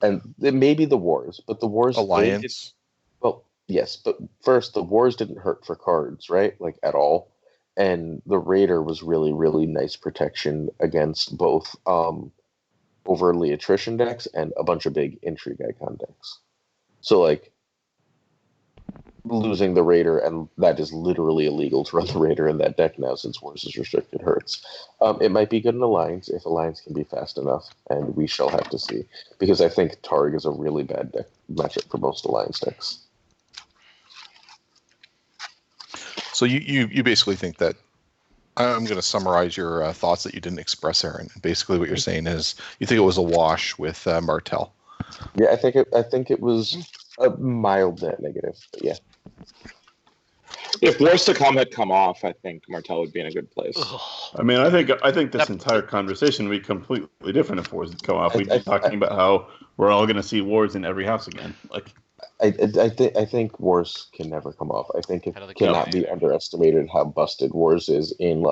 and it may be the Wars, but the Wars Alliance. Well, yes, but first the Wars didn't hurt for cards, right? At all. And the Raider was really, really nice protection against both overly attrition decks and a bunch of big intrigue icon decks. So, losing the Raider, and that is literally illegal to run the Raider in that deck now since Wars is restricted, hurts. It might be good in Alliance if Alliance can be fast enough, and we shall have to see. Because I think Targ is a really bad deck matchup for most Alliance decks. So you basically think that I'm going to summarize your thoughts that you didn't express, Aaron. Basically, what you're saying is you think it was a wash with Martell. Yeah, I think it was a mild net negative, but yeah. If Wars to Come had come off, I think Martell would be in a good place. I mean, I think this entire conversation would be completely different if Wars had come off. We'd be talking about how we're all going to see Wars in every house again. I think Wars can never come off. I think it cannot be underestimated how busted Wars is in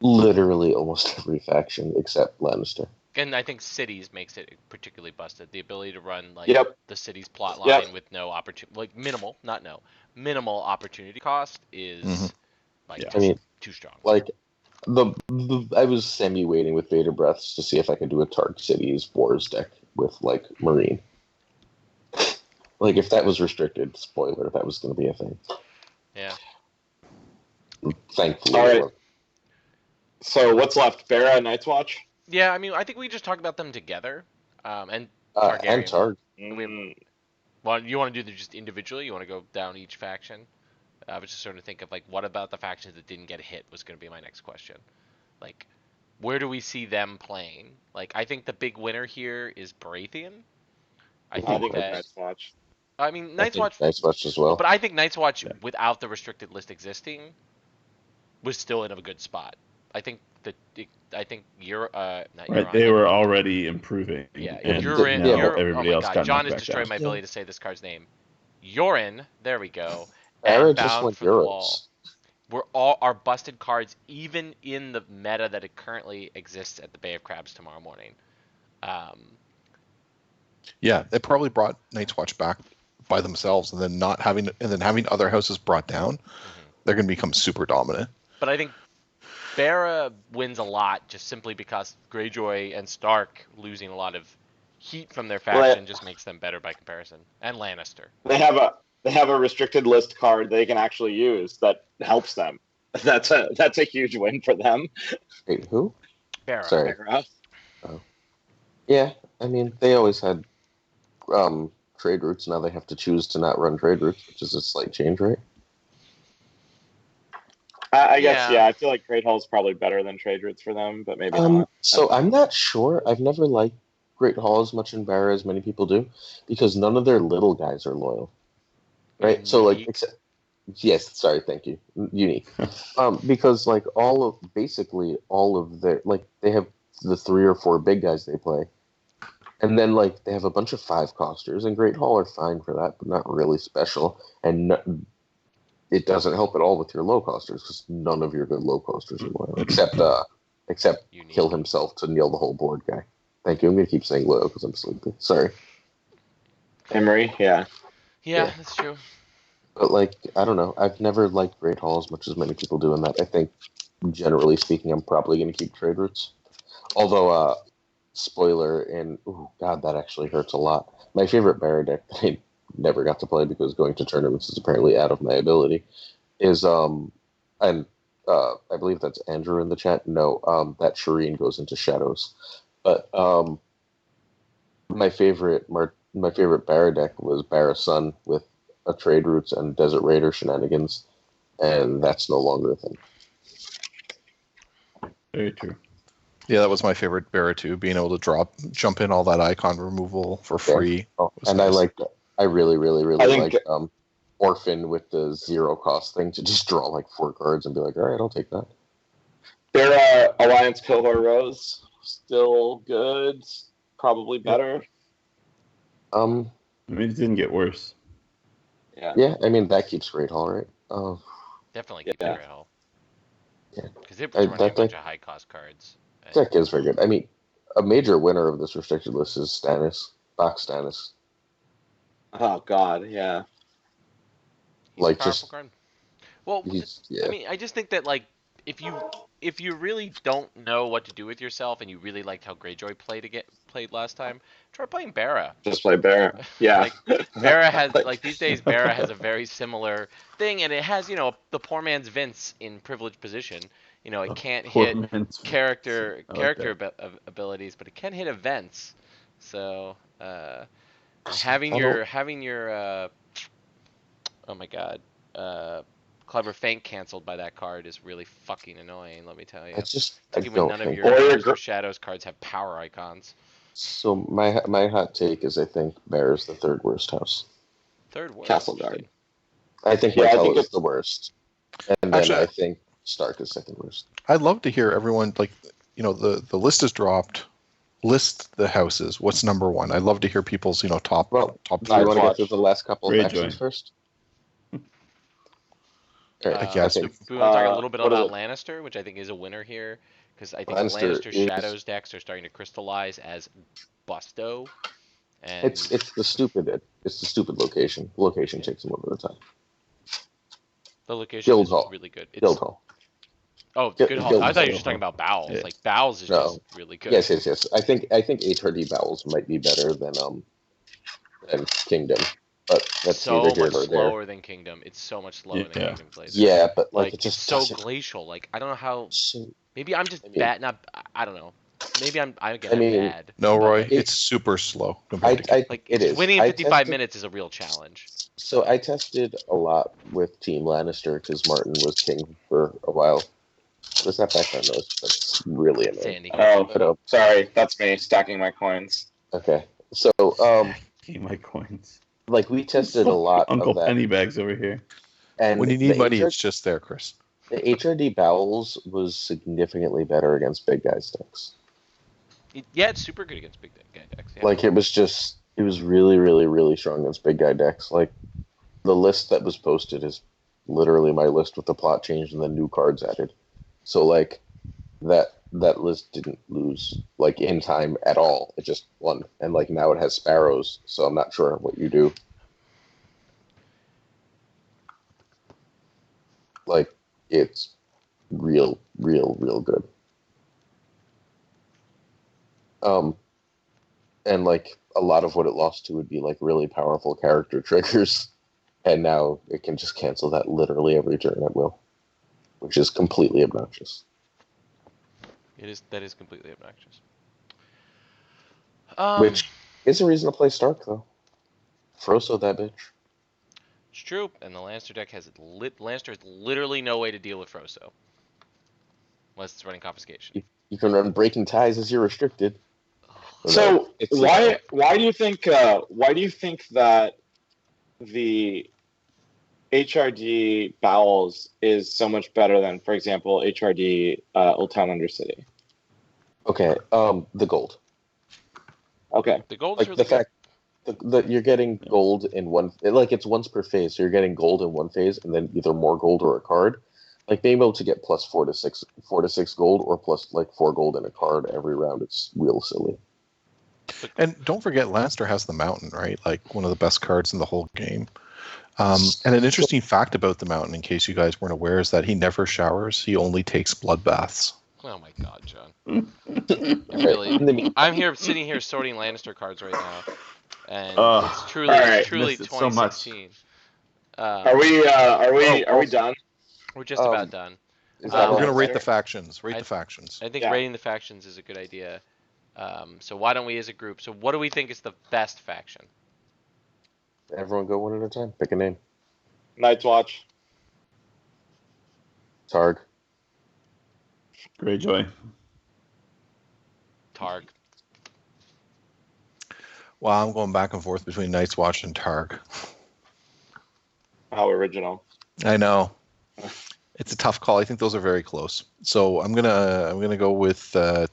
literally almost every faction except Lannister. and I think cities makes it particularly busted. The ability to run like Yep. the city's plot line Yep. with no opportunity, like minimal opportunity cost is Mhm. like Yeah. too, I mean, too strong. Like the I was semi waiting with Beta Breaths to see if I could do a Targ Cities Wars deck with like Marine. Like if that was restricted, spoiler, that was going to be a thing. Yeah. Thankfully, All it right. wasn't. So what's left? Barra, Night's Watch. Yeah, I mean, I think we just talked about them together. And And Targaryen. Targ. Mm. Well, you want to do them just individually? You want to go down each faction? I was just starting to think of like, what about the factions that didn't get hit was going to be my next question. Like, where do we see them playing? Like, I think the big winner here is Baratheon. I I think think that. Night's Watch. I mean, I Night's think Watch. Night's Watch as well. But I think Night's Watch, Yeah. without the restricted list existing, was still in a good spot. I think that not Right, Euron. they were already improving. Yeah, and Euron. now but- everybody oh my else God, got John knocked has back destroyed down. my ability to say this card's name. Yorin. There we go. Barra And just Bound went for the Wall. Euros. We're all our busted cards, even in the meta that it currently exists at the Bay of Crabs tomorrow morning. Yeah, they probably brought Night's Watch back by themselves, and then having other houses brought down. They're going to become super dominant. But I think Barra wins a lot just simply because Greyjoy and Stark losing a lot of heat from their faction just makes them better by comparison. And Lannister. They have a restricted list card they can actually use that helps them. That's a huge win for them. Wait, who? Barra. Sorry. Barra. Yeah, I mean, they always had trade routes. Now they have to choose to not run trade routes, which is a slight change, right? I guess, Yeah. yeah. I feel like Great Hall is probably better than trade routes for them, but maybe not. So I'm not sure. I've never liked Great Hall as much in Barra as many people do, because none of their little guys are loyal, right? So like, Unique. except yes, sorry, thank you, unique. Because like basically all of their like they have the 3 or 4 big guys they play, and then like they have a bunch of 5-costers, and Great Hall are fine for that, but not really special, and it doesn't help at all with your low costers because none of your good low costers are loyal except Unique. kill himself to kneel the whole board guy. Thank you. I'm gonna keep saying loyal because I'm sleepy. Sorry, Emery, yeah. Yeah, that's true. but like I don't know. I've never liked Great Hall as much as many people do in that. I think generally speaking, I'm probably gonna keep trade routes. Although, spoiler, and oh god, that actually hurts a lot. My favorite Barra deck that I never got to play because going to tournaments is apparently out of my ability is and I believe that's Andrew in the chat. No, that Shireen goes into shadows. But my favorite Barra deck was Barra Sun with a trade routes and Desert Raider shenanigans, and that's no longer a thing. Very true. Yeah, that was my favorite Barra too, being able to jump in all that icon removal for free. Oh, was and nice. I really I think- like Orphan with the 0 cost thing to just draw like 4 cards and be like, all right, I'll take that. Their Alliance Pillar Rose still good, probably better. I mean, it didn't get worse. Yeah, I mean that keeps Great Hall, right? Definitely keep Yeah. Barra Hall. Yeah. Because it I- was running a that bunch deck- of high cost cards. And- Deck is very good. I mean, a major winner of this restricted list is Stannis, Box Stannis. Oh God, yeah. He's Like, a powerful just- card. Well, Yeah. I mean, I just think that like if you really don't know what to do with yourself and you really liked how Greyjoy played last time, try playing Barra. Just play Barra. Yeah. Barra has like these days Barra has a very similar thing, and it has the poor man's Vince in privileged position. It can't Poor hit man's- character I like abilities, but it can hit events. So I having don't- your oh my god, Clever Feint canceled by that card is really fucking annoying. Let me tell you. I just I Particularly when don't none of think. your Or your Monster Shadows cards have power icons. So my hot take is I think Barra's the 3rd worst house. Third worst. Castle Guard. I think Yeah, I Martell think is it's- the worst, and then Actually, I think Stark is 2nd worst. I'd love to hear everyone the list is dropped. List the houses. What's number 1? I'd love to hear people's top Well, top Do you want to Watch. get through the last couple of Greyjoy. factions first? All right, I guess. think- Do we want to talk a little bit what is about it? Lannister, which I think is a winner here? because I think Lannister Lannister is- Shadows decks are starting to crystallize as busto, and It's the stupid location. The location takes him over the top. the location is Guildhall. really good. It's, Guildhall. Oh, Gu- Good Hall. I thought you were Guildhall. just talking about Bowels. Yeah. Like Bowels is No. just really good. Yes. I think HRD Bowels might be better than Kingdom, but that's so neither here much nor there. slower than Kingdom. It's so much slower than Yeah. Kingdom plays. Yeah, but Like it just it's so doesn't- glacial. Like I don't know how. so- Maybe I'm just I mean- bad. Not. I don't know. Maybe I'm I getting mean, bad. No, But, Roy, like, it's super slow. compared to I like it is. winning in I 55 tested- minutes is a real challenge. So I tested a lot with Team Lannister because Martin was king for a while. What's that background noise? That's really annoying. Sandy. But, Oh, sorry, that's me stacking my coins. okay. So Keep my coins. like we tested a lot Uncle of that, Pennybags over here. and when you need the money, HR it's just there, Chris. the HRD Bowels was significantly better against big guys decks. Yeah, it's super good against big guy decks. Yeah. Like it was really, really, really strong against big guy decks. Like the list that was posted is literally my list with the plot changed and the new cards added. So like that list didn't lose like in time at all. It just won. And like now it has sparrows, so I'm not sure what you do. Like it's real good. And like a lot of what it lost to would be like really powerful character triggers, and now it can just cancel that literally every turn at will, which is completely obnoxious. That is completely obnoxious. Which is a reason to play Stark though. Froso that bitch. It's true, and the Lannister deck has Lannister has literally no way to deal with Froso, unless it's running confiscation. You can run Breaking Ties as you're restricted. So It's why do you think that the HRD Bowels is so much better than, for example, HRD Old Town Undercity? okay? The gold, Okay. The gold's like really the good. fact that you're getting gold in one, like it's once per phase, so you're getting gold in one phase, and then either more gold or a card. Like being able to get plus 4 to 6 gold, or plus like 4 gold in a card every round, it's real silly. And don't forget, Lannister has the Mountain, right? Like one of the best cards in the whole game. And an interesting fact about the Mountain, in case you guys weren't aware, is that he never showers. He only takes bloodbaths. Oh my god, John. Really, In the mean- I'm sitting here sorting Lannister cards right now, and Oh, it's truly, alright. truly Missed it so much. 2016. Are we done? We're just Um, about done. is We're that We're all? going to rate better? the factions. Rate I- the factions. I think Yeah. rating the factions is a good idea. So why don't we, as a group? So what do we think is the best faction? Everyone go one at a time. Pick a name. Night's Watch. Targ. Greyjoy. Targ. Well, I'm going back and forth between Night's Watch and Targ. How original. I know. It's a tough call. I think those are very close. So I'm gonna go with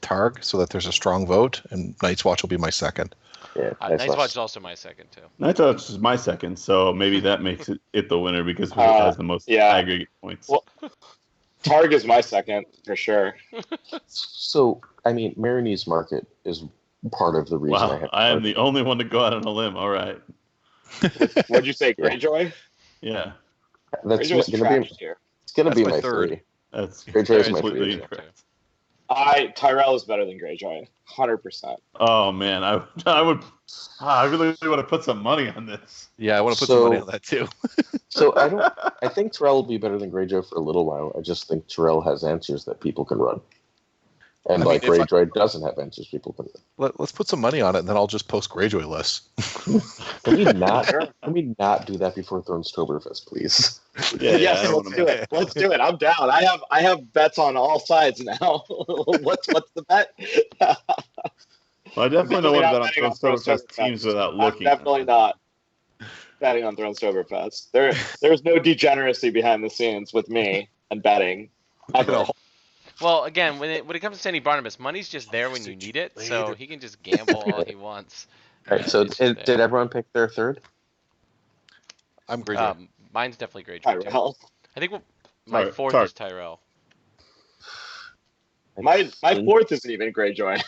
Targ, so that there's a strong vote, and Night's Watch will be my second. Yeah, Night's Watch is also my second too. Night's Watch is my second, so maybe that makes it the winner because it has the most yeah. aggregate points. Well, Targ is my second for sure. So, I mean, Marinese Market is part of the reason I Wow, have. I am the only one to go out on a limb. All right. What'd you say, Yeah. Greyjoy? Yeah, That's Greyjoy's gonna trash be. here. It's gonna That's be my my third. three. that's Greyjoy is my completely three. incorrect. Tyrell is better than Greyjoy, 100%. Oh man, I really want to put some money on this. Yeah, I want to put So- some money on that too. So I think Terrell will be better than Greyjoy for a little while. I just think Terrell has answers that people can run, and I mean, like if I- Greyjoy doesn't have answers people can run. Let's put some money on it, and then I'll just post Greyjoy lists. Can we not? Can we not do that before Thronestoberfest, please? Yeah, yes, I let's wanna- do it. Let's do it. I'm down. I have bets on all sides now. what's the bet? Well, I definitely don't want to bet on betting on Thronestoberfest Thronestoberfest. teams without I'm looking. definitely not betting on Thronestoberfest. There's no degeneracy behind the scenes with me and betting. Ever. Well, again, when it comes to Sandy Barnabas, money's just there when you need it, so he can just gamble all he wants. All right. So It's just did there. everyone pick their third? I'm Greyjoy. Mine's definitely Greyjoy too. Tyrell. I think my Tar- fourth Targ. is Tyrell. My think fourth isn't even Greyjoy.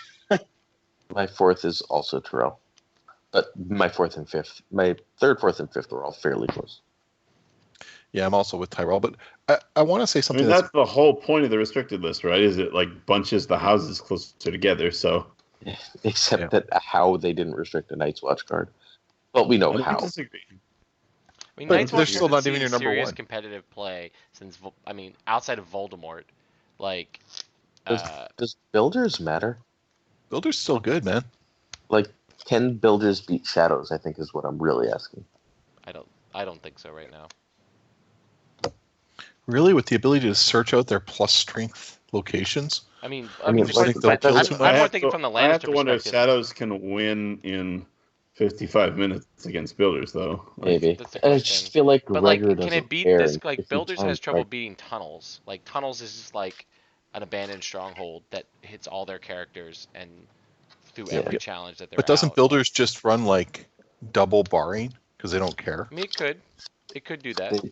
my fourth is also Terrell, but my fourth and fifth, my third, fourth, and fifth are all fairly close. Yeah, I'm also with Tyrell, but I want to say I something mean, that's the whole point of the restricted list, right? Is it like bunches the houses closer together? So Except Yeah. that how they didn't restrict a Night's Watch card. Well, we know I don't how. disagree. I mean, But Night's they're Watch still hasn't not seen even your number serious one. competitive play since, outside of Voldemort. Like, Does builders matter? Builder's still good, man. Like, can builders beat shadows? I think is what I'm really asking. I don't think so right now. Really, with the ability to search out their plus strength locations. I mean, I mean, of like, course, they'll kill I'm, too I'm more have thinking to- from the I have Lannister to wonder if perspective. Shadows can win in 55 minutes against Builders, though. Like, Maybe. that's the And I question. just feel like But like, Gregor can doesn't it beat care this? if Like, he Builders times has trouble right. beating Tunnels. Like, Tunnels is just like an abandoned stronghold that hits all their characters and through Yeah. every challenge that they're But doesn't out. Builders just run like double barring because they don't care? I mean, it could do that.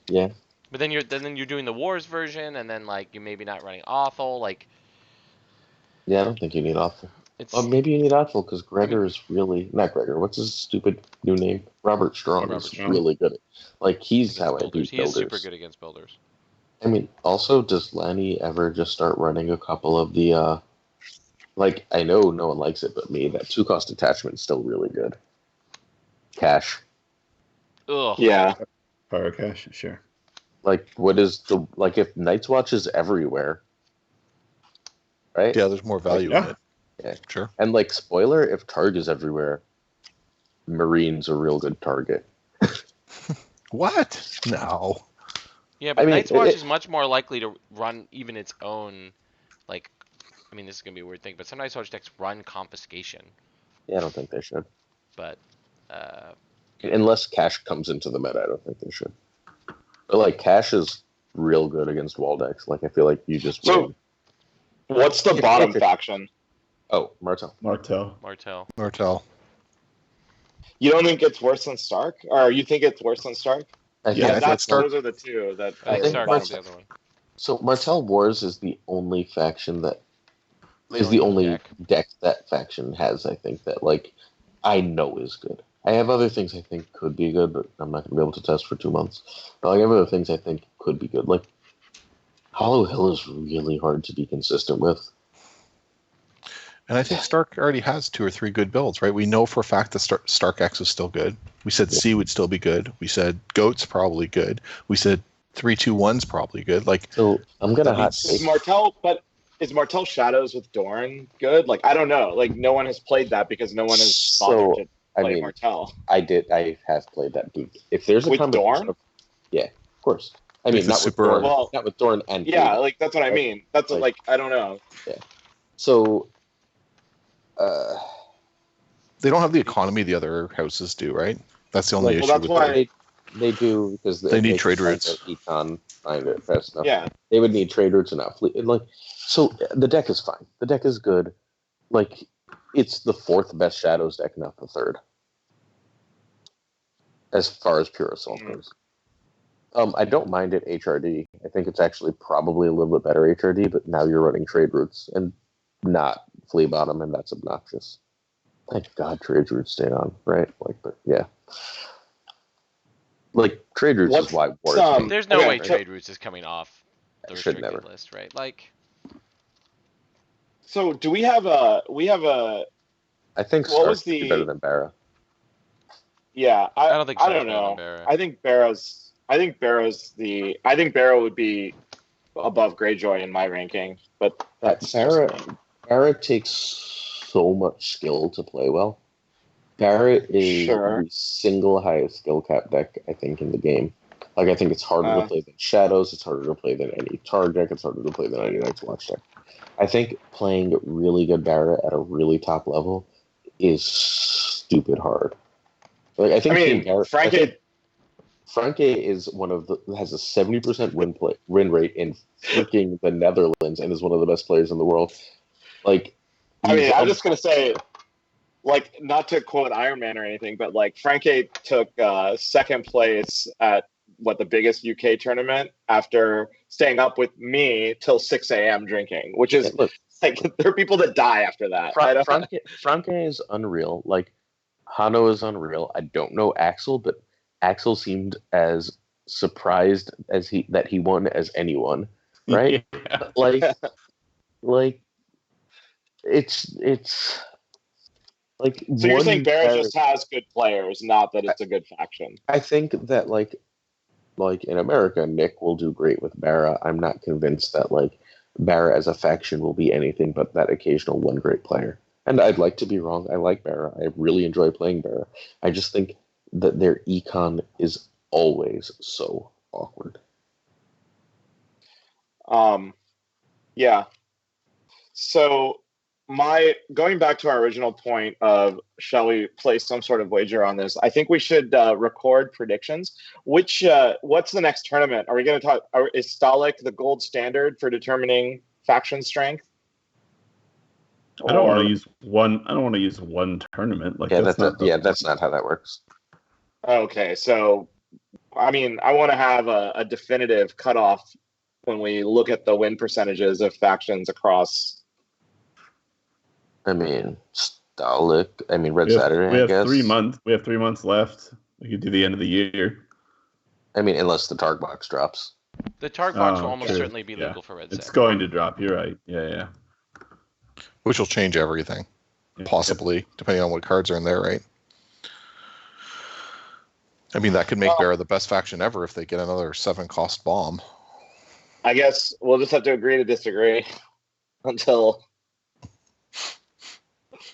Yeah. But then you're doing the Wars version, and then like you're maybe not running Awful. Like, Yeah, I don't think you need awful. it's Well, maybe you need awful because Gregor is really not Gregor. What's his stupid new name? Robert Strong Robert is Strong. really good. Like he's against how I Builders. beat He is builders. super good against Builders. I mean, also, does Lanny ever just start running a couple of the like I know no one likes it but me, that 2-cost attachment is still really good. Cash. Ugh. Yeah. Fire Cash, sure. Like what is the like if Night's Watch is everywhere, right? Yeah, there's more value Yeah. in it. Yeah. Sure. And like spoiler, if Targ is everywhere, Marine's a real good target. What? No. Yeah, but I mean, Night's Watch it- is much more likely to run even its own, like, I mean, this is gonna be a weird thing, but some Night's Watch decks run Confiscation, Yeah, I don't think they should. but Unless Cash comes into the meta, I don't think they should. But like Cash is real good against wall decks. Like I feel like you just So- win. What's the If- bottom if it- faction? Oh, Martel. Martel. Martell. Martel. You don't think it's worse than Stark, or you think it's worse than Stark? I Yeah, think that's Martel- those are the two that. I think think Stark Martell- is the other one. So Martel Wars is the only faction that is The the only only deck. deck that faction has. I think that like I know is good. I have other things I think could be good, but I'm not gonna be able to test for 2 months. But I have other things I think could be good. Like Hollow Hill is really hard to be consistent with. And I think Stark already has 2 or 3 good builds, right? We know for a fact that Stark X is still good. We said C would still be good. We said Goat's probably good. We said 3-2-1's probably good. Like, So I'm gonna That hot means- Is take. Martel, but is Martel Shadows with Dorn good? Like I don't know. Like no one has played that because no one has bothered to I play mean, Martel. I have played that dude. If there's a With combination Dorn? of, yeah, of course. I mean, It's a not super- with Dorn, Well, not with Dorn and Yeah, Cleveland. like that's what I mean. That's Like- like I don't know. So, they don't have the economy the other houses do, right? That's the only Well, issue that's with why- it. they do because They need can trade find routes. their Econ find it fast enough. Yeah. They would need trade routes and not fleet. And like, so the deck is fine. The deck is good. Like, it's the 4th best Shadows deck, not the 3rd. As far as pure assault goes. I don't mind it HRD. I think it's actually probably a little bit better HRD, but now you're running trade routes and not flea bottom, and that's obnoxious. Thank God trade routes stayed on, right? Like, but yeah. Like, trade routes What's is why Wars some- hate There's no Okay, way so- Trade Routes is coming off the It should restricted never. list, right? Like, So do we have a I think What was Stark's be the- better than Barra. yeah, I don't think I Stark's don't better than know. Barra. I think Barrow would be above Greyjoy in my ranking, but that's Barra, just me. Barra takes so much skill to play well. Barra is Sure. the single highest skill cap deck, I think, in the game. Like, I think it's harder to Uh. play than Shadows, it's harder to play than any Tar deck, it's harder to play than any Night's Watch deck. I think playing really good Barra at a really top level is stupid hard. Like, I think I Team mean, Barra- I Frankie, think Franke is one of the has a 70% win rate in freaking the Netherlands and is one of the best players in the world. Like, I mean, he's I'm just gonna say, like, not to quote Iron Man or anything, but like Franke took second place at the biggest UK tournament after staying up with me till 6 a.m. drinking, which is Look, like there are people that die after that. I don't- Franke is unreal. Like Hano is unreal. I don't know Axel, but Axel seemed as surprised as he won as anyone, right? Yeah. Like it's like So you're saying Barra Barra- just has good players, not that it's a good faction. I think that like in America, Nick will do great with Barra. I'm not convinced that like Barra as a faction will be anything but that occasional one great player. And I'd like to be wrong. I like Barra. I really enjoy playing Barra. I just think that their econ is always so awkward. Yeah. So going back to our original point of shall we place some sort of wager on this? I think we should record predictions. What's the next tournament? Are we going to talk? Is Stalik the gold standard for determining faction strength? I don't want to use one. I don't want to use one tournament. Like That's not how that works. Okay, so I mean, I want to have a definitive cutoff when we look at the win percentages of factions across. I mean, Stalik. I mean, Red We have, Saturday. we have I guess 3 months. We have 3 months left. We could do the end of the year. I mean, unless the Targ box drops. The Targ box will Oh, almost true. certainly be Yeah. legal for Red It's Set. going to drop. You're right. Yeah. Which will change everything, possibly, depending on what cards are in there, right? I mean, that could make Barra the best faction ever if they get another 7-cost bomb. I guess we'll just have to agree to disagree until.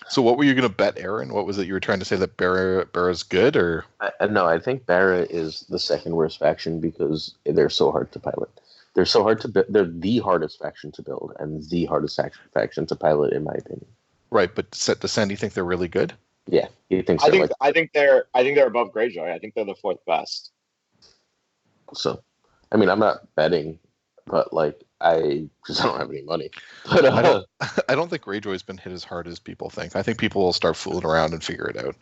So what were you going to bet, Aaron? What was it you were trying to say, that Barra's good, or? No, I think Barra is the second worst faction because they're so hard to pilot. They're so hard to build. They're the hardest faction to build and the hardest faction to pilot, in my opinion. Right, but does Sandy think they're really good? Yeah, he thinks. I think they're above Greyjoy. I think they're the fourth best. So. I mean, I'm not betting, but like I don't have any money. But I don't think Greyjoy's been hit as hard as people think. I think people will start fooling around and figure it out.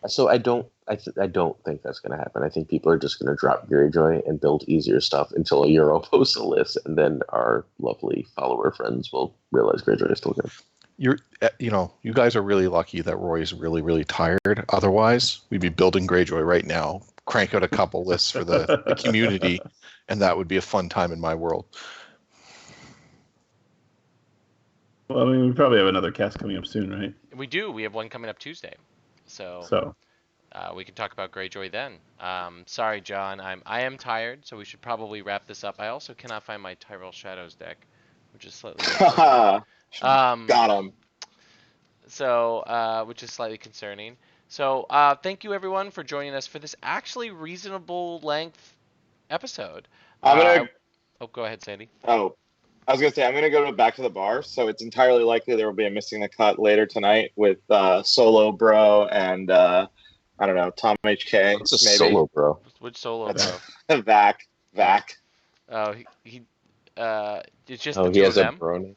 So I don't think that's going to happen. I think people are just going to drop Greyjoy and build easier stuff until a Euro posts a list, and then our lovely follower friends will realize Greyjoy is still good. You guys are really lucky that Roy's really, really tired. Otherwise, we'd be building Greyjoy right now, crank out a couple lists for the community, and that would be a fun time in my world. Well, I mean, we probably have another cast coming up soon, right? We do. We have one coming up Tuesday. So We can talk about Greyjoy then. Sorry, John. I am tired, so we should probably wrap this up. I also cannot find my Tyrell Shadows deck, which is slightly Got him. So, which is slightly concerning. So, thank you everyone for joining us for this actually reasonable length episode. I'm gonna. Go ahead, Sandy. Oh, I was gonna say I'm gonna go back to the bar, so it's entirely likely there will be a missing the cut later tonight with Solo Bro and I don't know, Tom HK. It's a maybe. Solo Bro. Which Solo, bro? Vac. Oh, he it's just Oh, the he two has of a them. bro.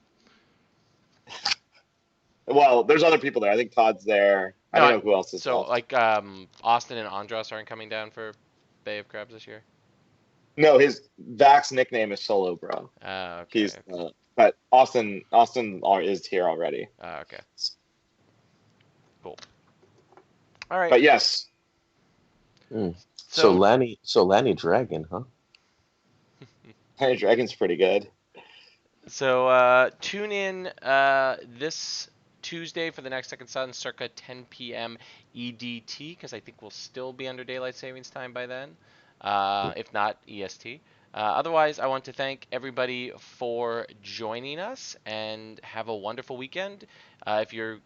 Well, there's other people there. I think Todd's there. I don't know who else is. So, left. like, Austin and Andros aren't coming down for Bay of Crabs this year? No, his Vac's nickname is Solo Bro. Okay. He's but Austin is here already. Okay. Cool. All right. But yes, So Lanny Dragon, huh? Henry Dragon's pretty good. So tune in this Tuesday for the next Second Sun, circa 10 p.m. EDT, because I think we'll still be under daylight savings time by then, if not EST. Otherwise, I want to thank everybody for joining us and have a wonderful weekend. If you're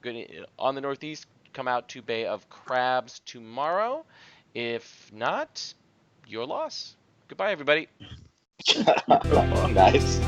on the Northeast, come out to Bay of Crabs tomorrow. If not, your loss. Goodbye, everybody. Nice.